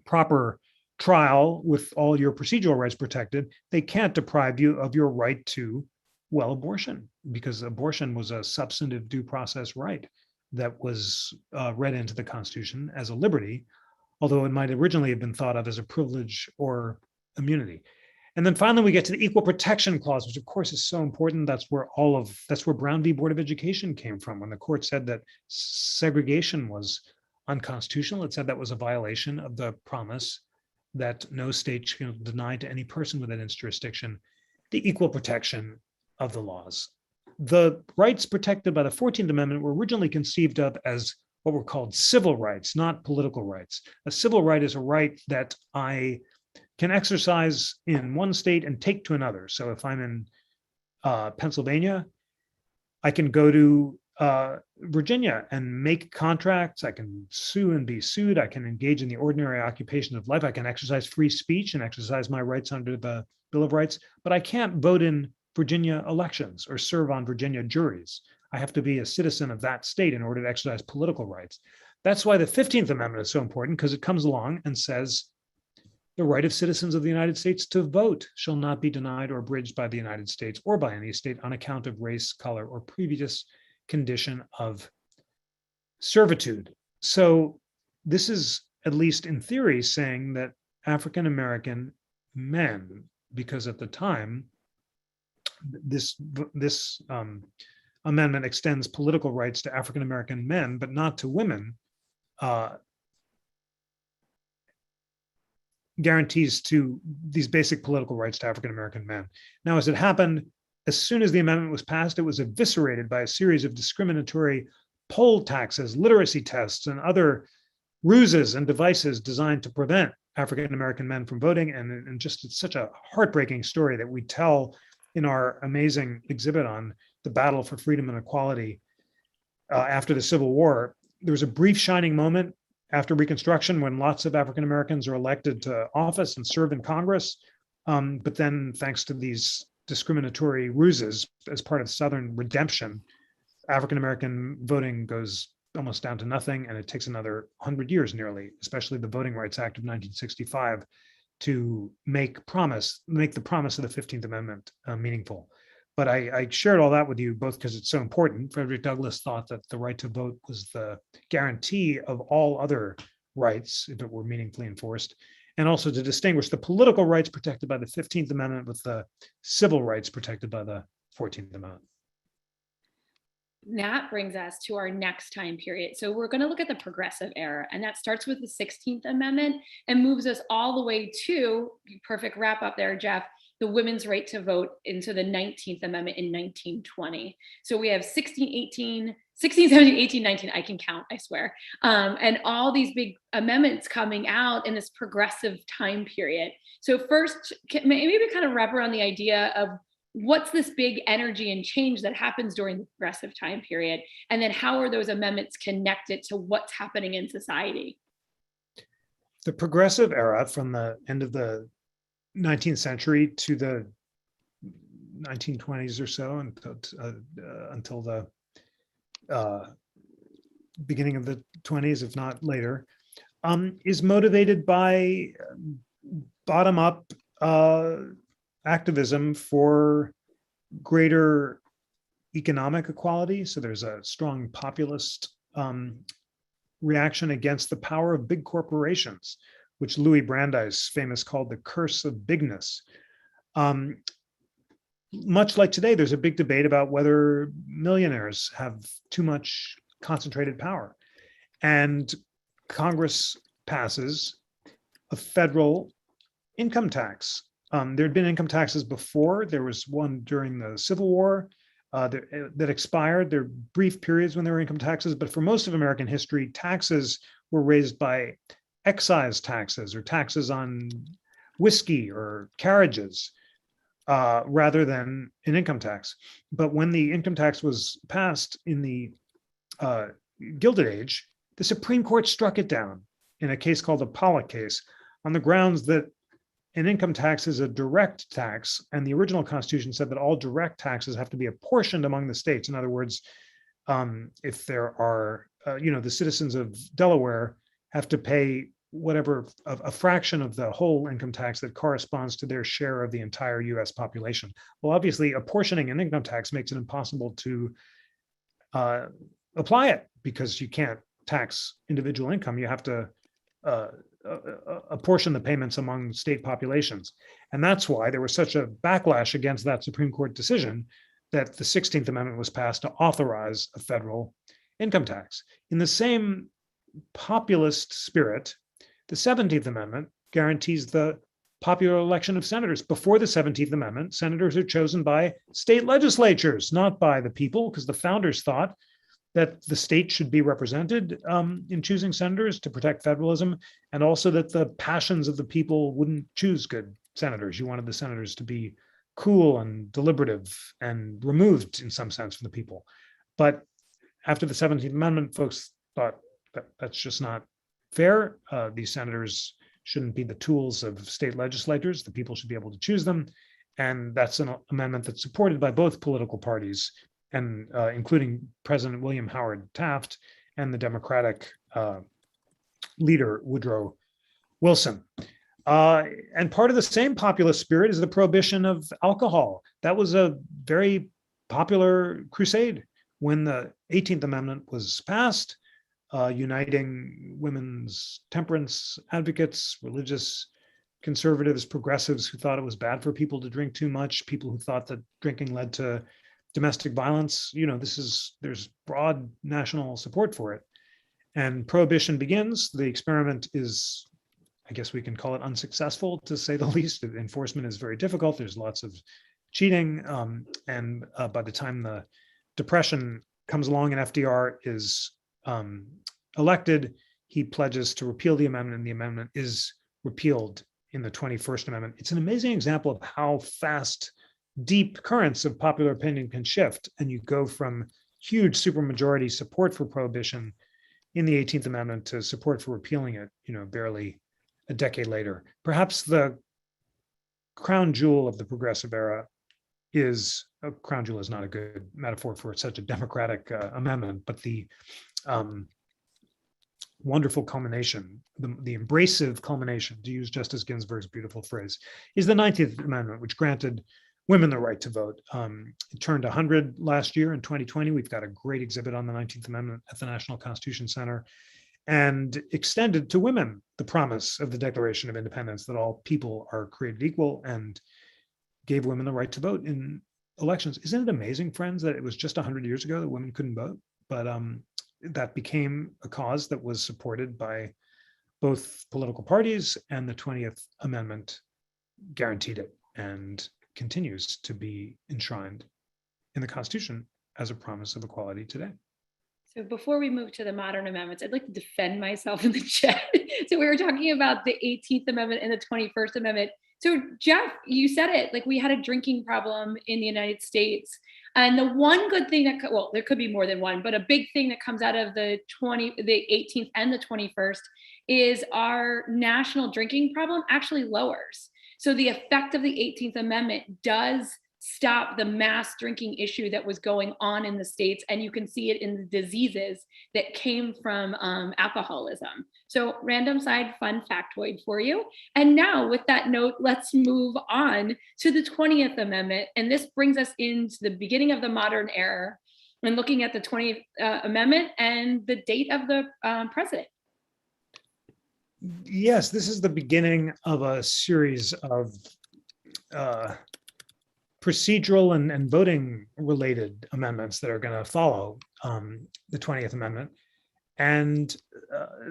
proper trial with all your procedural rights protected, they can't deprive you of your right to, well, abortion, because abortion was a substantive due process right that was read into the Constitution as a liberty, although it might originally have been thought of as a privilege or immunity. And then finally, we get to the Equal Protection Clause, which of course is so important. That's where Brown v. Board of Education came from. When the court said that segregation was unconstitutional, it said that was a violation of the promise that no state shall deny to any person within its jurisdiction the equal protection of the laws. The rights protected by the 14th Amendment were originally conceived of as what were called civil rights, not political rights. A civil right is a right that I can exercise in one state and take to another. So if I'm in Pennsylvania, I can go to Virginia and make contracts. I can sue and be sued. I can engage in the ordinary occupation of life. I can exercise free speech and exercise my rights under the Bill of Rights, but I can't vote in Virginia elections or serve on Virginia juries. I have to be a citizen of that state in order to exercise political rights. That's why the 15th Amendment is so important, because it comes along and says the right of citizens of the United States to vote shall not be denied or abridged by the United States or by any state on account of race, color, or previous condition of servitude. So this is, at least in theory, saying that African American men, because at the time, this amendment extends political rights to African American men, but not to women, guarantees to these basic political rights to African American men. Now, as it happened, as soon as the amendment was passed, it was eviscerated by a series of discriminatory poll taxes, literacy tests, and other ruses and devices designed to prevent African American men from voting. And just, it's such a heartbreaking story that we tell in our amazing exhibit on the battle for freedom and equality after the Civil War. There was a brief shining moment after Reconstruction when lots of African Americans are elected to office and serve in Congress. But then, thanks to these discriminatory ruses as part of Southern redemption, African American voting goes almost down to nothing, and it takes another 100 years nearly, especially the Voting Rights Act of 1965, to make the promise of the 15th Amendment meaningful. But I shared all that with you both because it's so important. Frederick Douglass thought that the right to vote was the guarantee of all other rights if it were meaningfully enforced, and also to distinguish the political rights protected by the 15th Amendment with the civil rights protected by the 14th Amendment. That brings us to our next time period. So we're going to look at the progressive era, and that starts with the 16th Amendment and moves us all the way to, perfect wrap up there, Jeff, the women's right to vote into the 19th Amendment in 1920. So we have 16, 17, 18, 19, I can count, I swear. And all these big amendments coming out in this progressive time period. So first, maybe we kind of wrap around the idea of what's this big energy and change that happens during the progressive time period? And then how are those amendments connected to what's happening in society? The progressive era from the end of the 19th century to the 1920s or so until the beginning of the 20s, if not later, is motivated by bottom-up activism for greater economic equality. So there's a strong populist reaction against the power of big corporations, which Louis Brandeis famous called the curse of bigness. Much like today, there's a big debate about whether millionaires have too much concentrated power. And Congress passes a federal income tax. There had been income taxes before. There was one during the Civil War that expired. There were brief periods when there were income taxes, but for most of American history, taxes were raised by excise taxes or taxes on whiskey or carriages rather than an income tax. But when the income tax was passed in the Gilded Age, the Supreme Court struck it down in a case called the Pollock case on the grounds that an income tax is a direct tax, and the original Constitution said that all direct taxes have to be apportioned among the states. In other words, if there are, the citizens of Delaware have to pay whatever, a fraction of the whole income tax that corresponds to their share of the entire US population. Well, obviously, apportioning an income tax makes it impossible to apply it because you can't tax individual income. You have to apportion the payments among state populations. And that's why there was such a backlash against that Supreme Court decision that the 16th Amendment was passed to authorize a federal income tax. In the same populist spirit, the 17th Amendment guarantees the popular election of senators. Before the 17th Amendment, senators are chosen by state legislatures, not by the people, because the founders thought that the state should be represented in choosing senators to protect federalism, and also that the passions of the people wouldn't choose good senators. You wanted the senators to be cool and deliberative and removed in some sense from the people. But after the 17th Amendment, folks thought that that's just not fair. These senators shouldn't be the tools of state legislators. The people should be able to choose them. And that's an amendment that's supported by both political parties, and including President William Howard Taft and the Democratic leader Woodrow Wilson. And part of the same populist spirit is the prohibition of alcohol. That was a very popular crusade when the 18th Amendment was passed, uniting women's temperance advocates, religious conservatives, progressives who thought it was bad for people to drink too much, people who thought that drinking led to domestic violence. There's broad national support for it. And prohibition begins. The experiment is, I guess we can call it unsuccessful, to say the least. Enforcement is very difficult. There's lots of cheating. And by the time the Depression comes along and FDR is elected, he pledges to repeal the amendment, and the amendment is repealed in the 21st Amendment. It's an amazing example of how fast deep currents of popular opinion can shift, and you go from huge supermajority support for prohibition in the 18th Amendment to support for repealing it, barely a decade later. Perhaps the crown jewel of the progressive era is, crown jewel is not a good metaphor for such a democratic amendment, but the wonderful culmination, the embracive culmination, to use Justice Ginsburg's beautiful phrase, is the 19th Amendment, which granted women the right to vote. It turned 100 last year in 2020. We've got a great exhibit on the 19th Amendment at the National Constitution Center, and extended to women the promise of the Declaration of Independence that all people are created equal, and gave women the right to vote in elections. Isn't it amazing, friends, that it was just 100 years ago that women couldn't vote? But that became a cause that was supported by both political parties, and the 20th Amendment guaranteed it and continues to be enshrined in the Constitution as a promise of equality today. So before we move to the modern amendments, I'd like to defend myself in the chat. So we were talking about the 18th Amendment and the 21st Amendment So Jeff, you said it, like we had a drinking problem in the United States. And the one good thing that, well, there could be more than one, but a big thing that comes out of the 18th and the 21st is our national drinking problem actually lowers. So the effect of the 18th Amendment does stop the mass drinking issue that was going on in the States. And you can see it in the diseases that came from alcoholism. So random side fun factoid for you. And now with that note, let's move on to the 20th Amendment. And this brings us into the beginning of the modern era when looking at the 20th Amendment and the date of the president. Yes, this is the beginning of a series of procedural and voting related amendments that are going to follow the 20th Amendment. And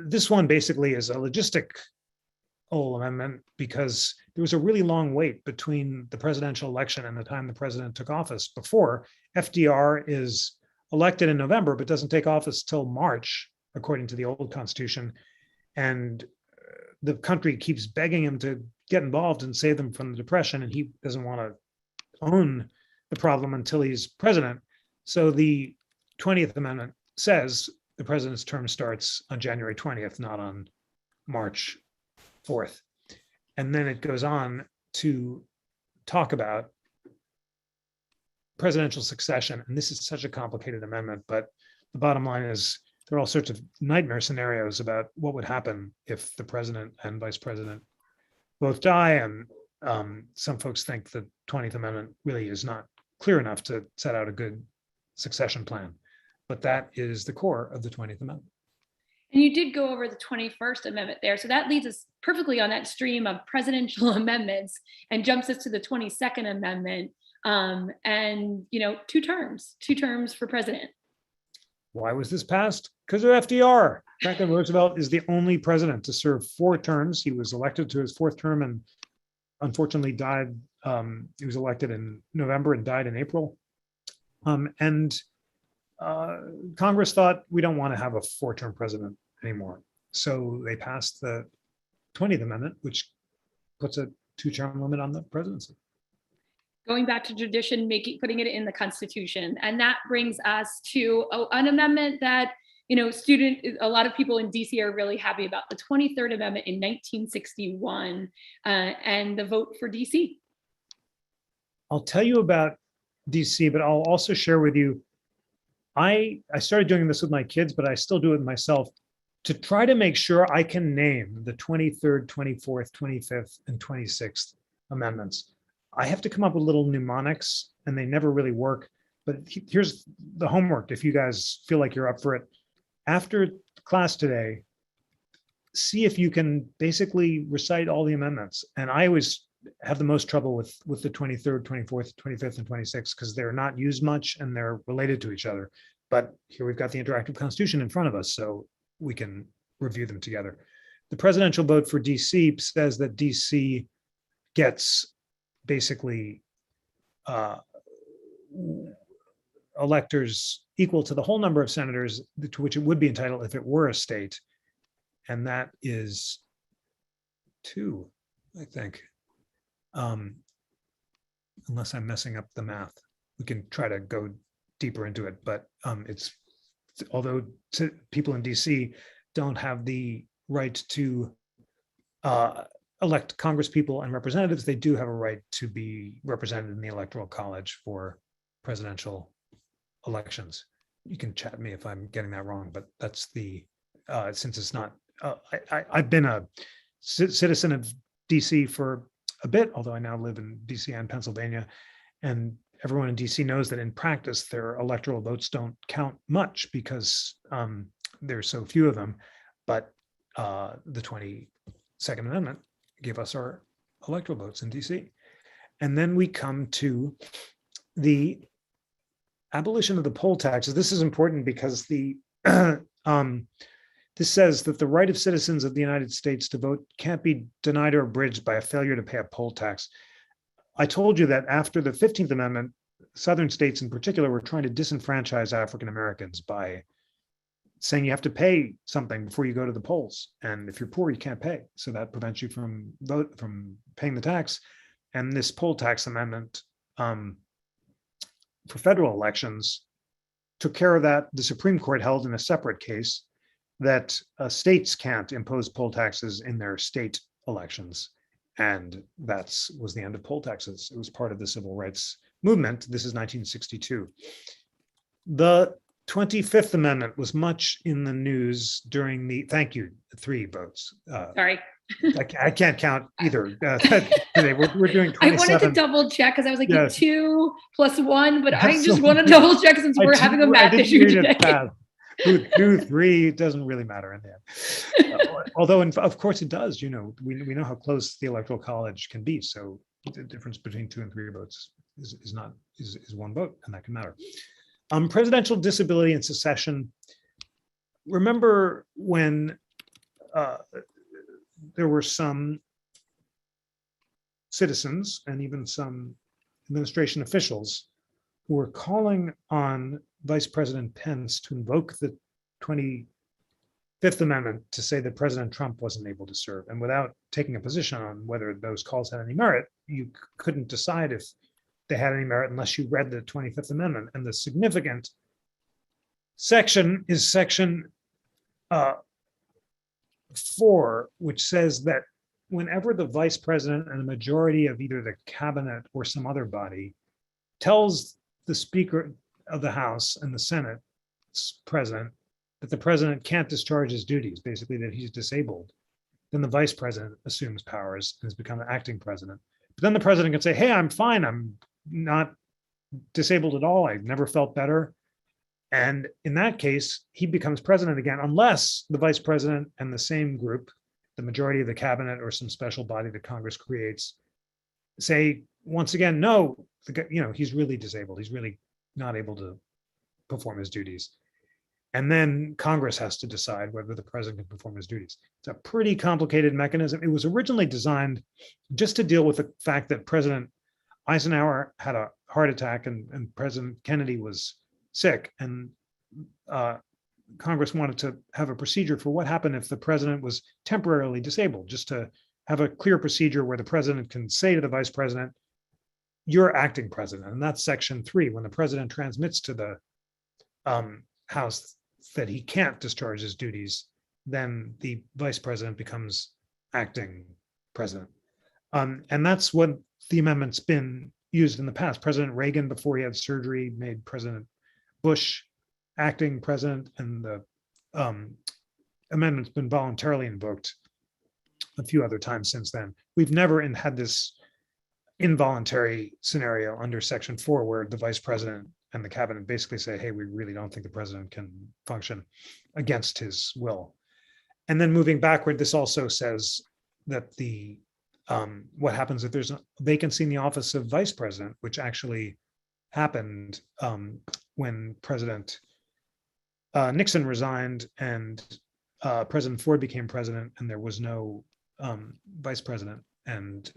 this one basically is a logistical amendment because there was a really long wait between the presidential election and the time the president took office. Before, FDR is elected in November, but doesn't take office till March, according to the old Constitution. And the country keeps begging him to get involved and save them from the Depression, and he doesn't want to own the problem until he's president. So the 20th Amendment says the president's term starts on January 20th, not on March 4th. And then it goes on to talk about presidential succession. And this is such a complicated amendment, but the bottom line is there are all sorts of nightmare scenarios about what would happen if the president and vice president both die. And some folks think the 20th Amendment really is not clear enough to set out a good succession plan. But that is the core of the 20th Amendment. And you did go over the 21st Amendment there. So that leads us perfectly on that stream of presidential amendments and jumps us to the 22nd Amendment. And, you know, two terms for president. Why was this passed? Because of FDR. Franklin Roosevelt is the only president to serve 4 terms. He was elected to his 4th term and unfortunately died. He was elected in November and died in April. Congress thought we don't want to have a 4-term president anymore. So they passed the 20th Amendment, which puts a 2-term limit on the presidency. Going back to tradition, putting it in the Constitution. And that brings us to an amendment that, you know, a lot of people in DC are really happy about, the 23rd Amendment in 1961 and the vote for DC. I'll tell you about DC, but I'll also share with you, I started doing this with my kids, but I still do it myself to try to make sure I can name the 23rd, 24th, 25th, and 26th amendments. I have to come up with little mnemonics and they never really work, but here's the homework. If you guys feel like you're up for it, after class today, see if you can basically recite all the amendments. And I always have the most trouble with the 23rd, 24th, 25th, and 26th because they're not used much and they're related to each other. But here we've got the interactive Constitution in front of us, so we can review them together. The presidential vote for DC says that DC gets basically electors equal to the whole number of senators to which it would be entitled if it were a state. And that is 2, I think. Unless I'm messing up the math. We can try to go deeper into it, but although people in DC don't have the right to elect congresspeople and representatives, they do have a right to be represented in the Electoral College for presidential elections. You can chat me if I'm getting that wrong, but that's since it's not, I've been a citizen of DC for a bit, although I now live in DC and Pennsylvania, and everyone in DC knows that in practice, their electoral votes don't count much because there's so few of them, but the 22nd Amendment gave us our electoral votes in DC. And then we come to the abolition of the poll taxes. This is important because this says that the right of citizens of the United States to vote can't be denied or abridged by a failure to pay a poll tax. I told you that after the 15th Amendment, Southern states in particular were trying to disenfranchise African Americans by saying you have to pay something before you go to the polls. And if you're poor, you can't pay. So that prevents you from paying the tax. And this poll tax amendment for federal elections took care of that. The Supreme Court held in a separate case that states can't impose poll taxes in their state elections. And that was the end of poll taxes. It was part of the civil rights movement. This is 1962. The 25th Amendment was much in the news during the, thank you, 3 votes. Sorry. I can't count either. Today we're doing 27. I wanted to double check because I was like, Yes. 2 + 1, but I That's just so want to double check since we're having a math issue today. 2, 3, it doesn't really matter in the end. Although, of course, it does. We know how close the Electoral College can be. So the difference between 2 and 3 votes is 1 vote, and that can matter. Presidential disability and secession. Remember when there were some citizens and even some administration officials who were calling on Vice President Pence to invoke the 25th Amendment to say that President Trump wasn't able to serve. And without taking a position on whether those calls had any merit, you couldn't decide if they had any merit unless you read the 25th Amendment. And the significant section is section 4, which says that whenever the vice president and the majority of either the cabinet or some other body tells the Speaker of the House and the Senate president that the president can't discharge his duties, basically that he's disabled, then the vice president assumes powers and has become an acting president. But then the president can say, hey, I'm fine. I'm not disabled at all. I've never felt better. And in that case, he becomes president again, unless the vice president and the same group, the majority of the cabinet or some special body that Congress creates, say once again, no, he's really disabled. He's really not able to perform his duties. And then Congress has to decide whether the president can perform his duties. It's a pretty complicated mechanism. It was originally designed just to deal with the fact that President Eisenhower had a heart attack and President Kennedy was sick. And Congress wanted to have a procedure for what happened if the president was temporarily disabled, just to have a clear procedure where the president can say to the vice president, you're acting president. And that's section 3. When the president transmits to the House that he can't discharge his duties, then the vice president becomes acting president. And that's what the amendment's been used in the past. President Reagan, before he had surgery, made President Bush acting president, and the amendment's been voluntarily invoked a few other times since then. We've never had this involuntary scenario under section 4 where the vice president and the cabinet basically say, hey, we really don't think the president can function against his will. And then moving backward, this also says that what happens if there's a vacancy in the office of vice president, which actually happened when President Nixon resigned and President Ford became president, and there was no vice president, and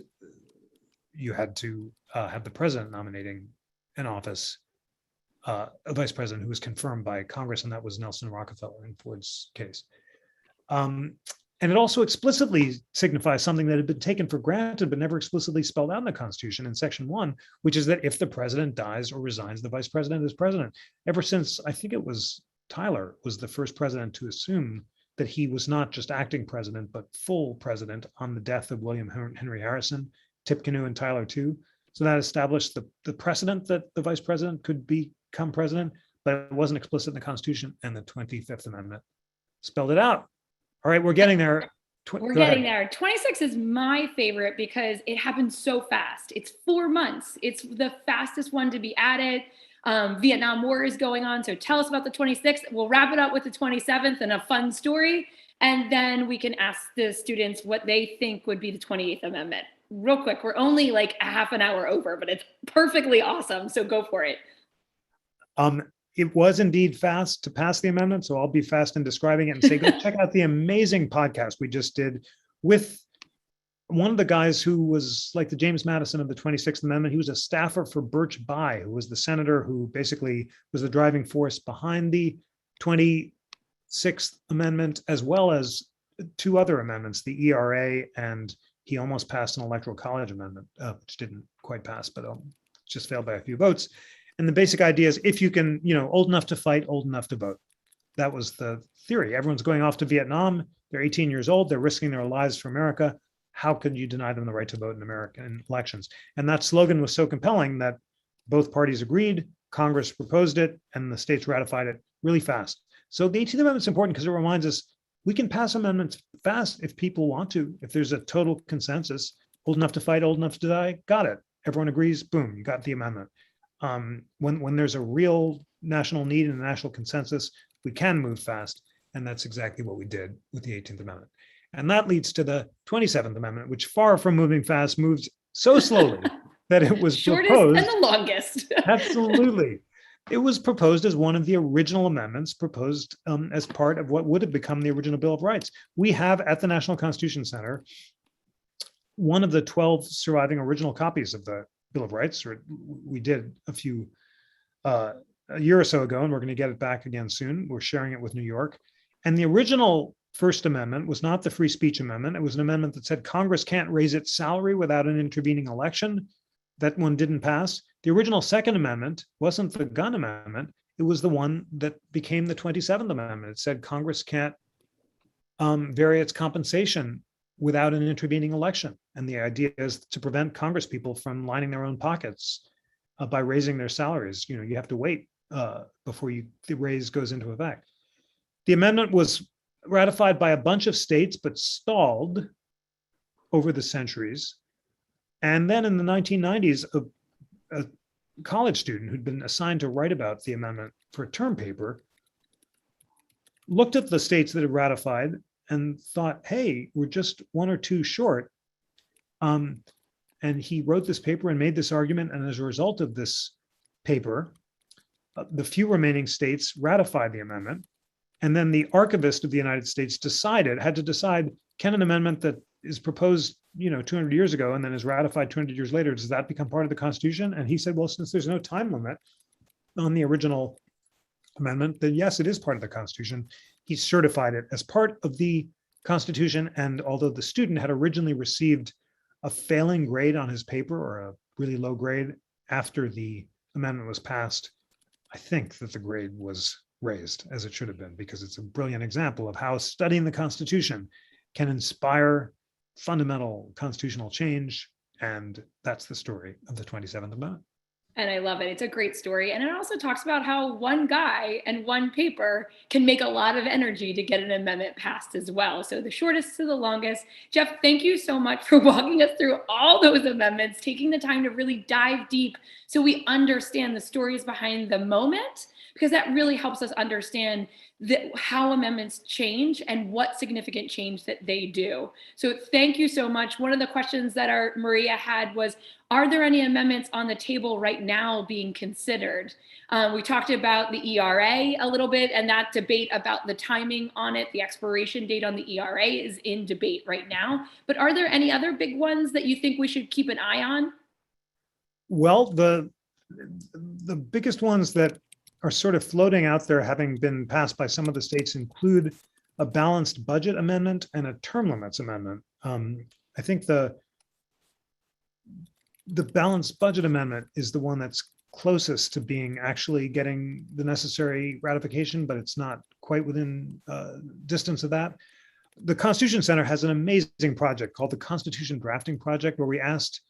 you had to have the president nominating an office, a vice president who was confirmed by Congress, and that was Nelson Rockefeller in Ford's case. And it also explicitly signifies something that had been taken for granted but never explicitly spelled out in the Constitution in section 1, which is that if the president dies or resigns, the vice president is president. Ever since, I think it was Tyler was the first president to assume that he was not just acting president, but full president on the death of William Henry Harrison, Tippecanoe, and Tyler too. So that established the precedent that the vice president could become president, but it wasn't explicit in the Constitution, and the 25th Amendment spelled it out. All right, we're getting there. We're getting there. 26 is my favorite because it happens so fast. It's 4 months. It's the fastest one to be added. Vietnam War is going on. So tell us about the 26th. We'll wrap it up with the 27th and a fun story. And then we can ask the students what they think would be the 28th Amendment. Real quick, we're only like a half an hour over, but it's perfectly awesome. So go for it. It was indeed fast to pass the amendment, so I'll be fast in describing it and say, go check out the amazing podcast we just did with one of the guys who was like the James Madison of the 26th Amendment. He was a staffer for Birch Bayh, who was the senator who basically was the driving force behind the 25th Sixth Amendment, as well as two other amendments, the ERA, and he almost passed an Electoral College amendment, which didn't quite pass, but just failed by a few votes. And the basic idea is if you can, old enough to fight, old enough to vote. That was the theory. Everyone's going off to Vietnam. They're 18 years old. They're risking their lives for America. How could you deny them the right to vote in American elections? And that slogan was so compelling that both parties agreed, Congress proposed it, and the states ratified it really fast. So the 18th Amendment is important because it reminds us we can pass amendments fast if people want to. If there's a total consensus, old enough to fight, old enough to die, got it. Everyone agrees, boom, you got the amendment. When there's a real national need and a national consensus, we can move fast. And that's exactly what we did with the 18th Amendment. And that leads to the 27th Amendment, which far from moving fast, moves so slowly that it was shortest proposed. and the longest. Absolutely. It was proposed as one of the original amendments proposed as part of what would have become the original Bill of Rights. We have at the National Constitution Center one of the 12 surviving original copies of the Bill of Rights, or we did a year or so ago, and we're going to get it back again soon. We're sharing it with New York. And the original First Amendment was not the Free Speech Amendment. It was an amendment that said Congress can't raise its salary without an intervening election. That one didn't pass. The original Second Amendment wasn't the gun amendment. It was the one that became the 27th Amendment. It said Congress can't vary its compensation without an intervening election. And the idea is to prevent Congress people from lining their own pockets by raising their salaries. You have to wait before the raise goes into effect. The amendment was ratified by a bunch of states, but stalled over the centuries. And then in the 1990s, a college student who'd been assigned to write about the amendment for a term paper looked at the states that had ratified and thought, hey, we're just one or two short. And he wrote this paper and made this argument. And as a result of this paper, the few remaining states ratified the amendment. And then the archivist of the United States had to decide, can an amendment that is proposed 200 years ago and then is ratified 200 years later, does that become part of the Constitution? And he said, well, since there's no time limit on the original amendment, then yes, it is part of the Constitution. He certified it as part of the Constitution. And although the student had originally received a failing grade on his paper, or a really low grade, after the amendment was passed, I think that the grade was raised, as it should have been, because it's a brilliant example of how studying the Constitution can inspire fundamental constitutional change. And that's the story of the 27th Amendment. And I love it. It's a great story. And it also talks about how one guy and one paper can make a lot of energy to get an amendment passed as well. So the shortest to the longest. Jeff, thank you so much for walking us through all those amendments, taking the time to really dive deep so we understand the stories behind the moment, because that really helps us understand how amendments change and what significant change that they do. So thank you so much. One of the questions that our Maria had was, are there any amendments on the table right now being considered? We talked about the ERA a little bit, and that debate about the timing on it, the expiration date on the ERA is in debate right now. But are there any other big ones that you think we should keep an eye on? Well, the biggest ones that are sort of floating out there, having been passed by some of the states, include a balanced budget amendment and a term limits amendment. I think the balanced budget amendment is the one that's closest to being actually getting the necessary ratification, but it's not quite within distance of that. The Constitution Center has an amazing project called the Constitution Drafting Project, where we asked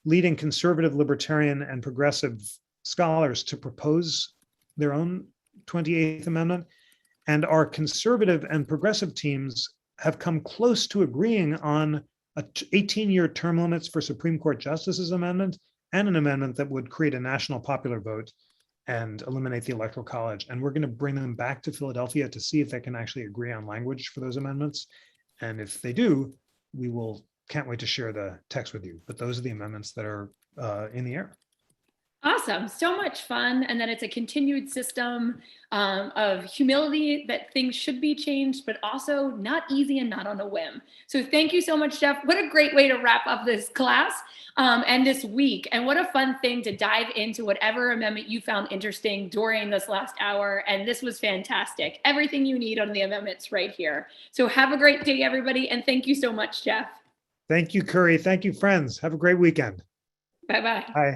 leading conservative, libertarian, and progressive scholars to propose their own 28th Amendment. And our conservative and progressive teams have come close to agreeing on a 18-year term limits for Supreme Court justices amendment, and an amendment that would create a national popular vote and eliminate the Electoral College. And we're going to bring them back to Philadelphia to see if they can actually agree on language for those amendments. And if they do, can't wait to share the text with you. But those are the amendments that are in the air. Awesome. So much fun. And then it's a continued system of humility that things should be changed, but also not easy and not on a whim. So thank you so much, Jeff. What a great way to wrap up this class and this week. And what a fun thing to dive into whatever amendment you found interesting during this last hour. And this was fantastic. Everything you need on the amendments right here. So have a great day, everybody. And thank you so much, Jeff. Thank you, Curry. Thank you, friends. Have a great weekend. Bye-bye. Bye.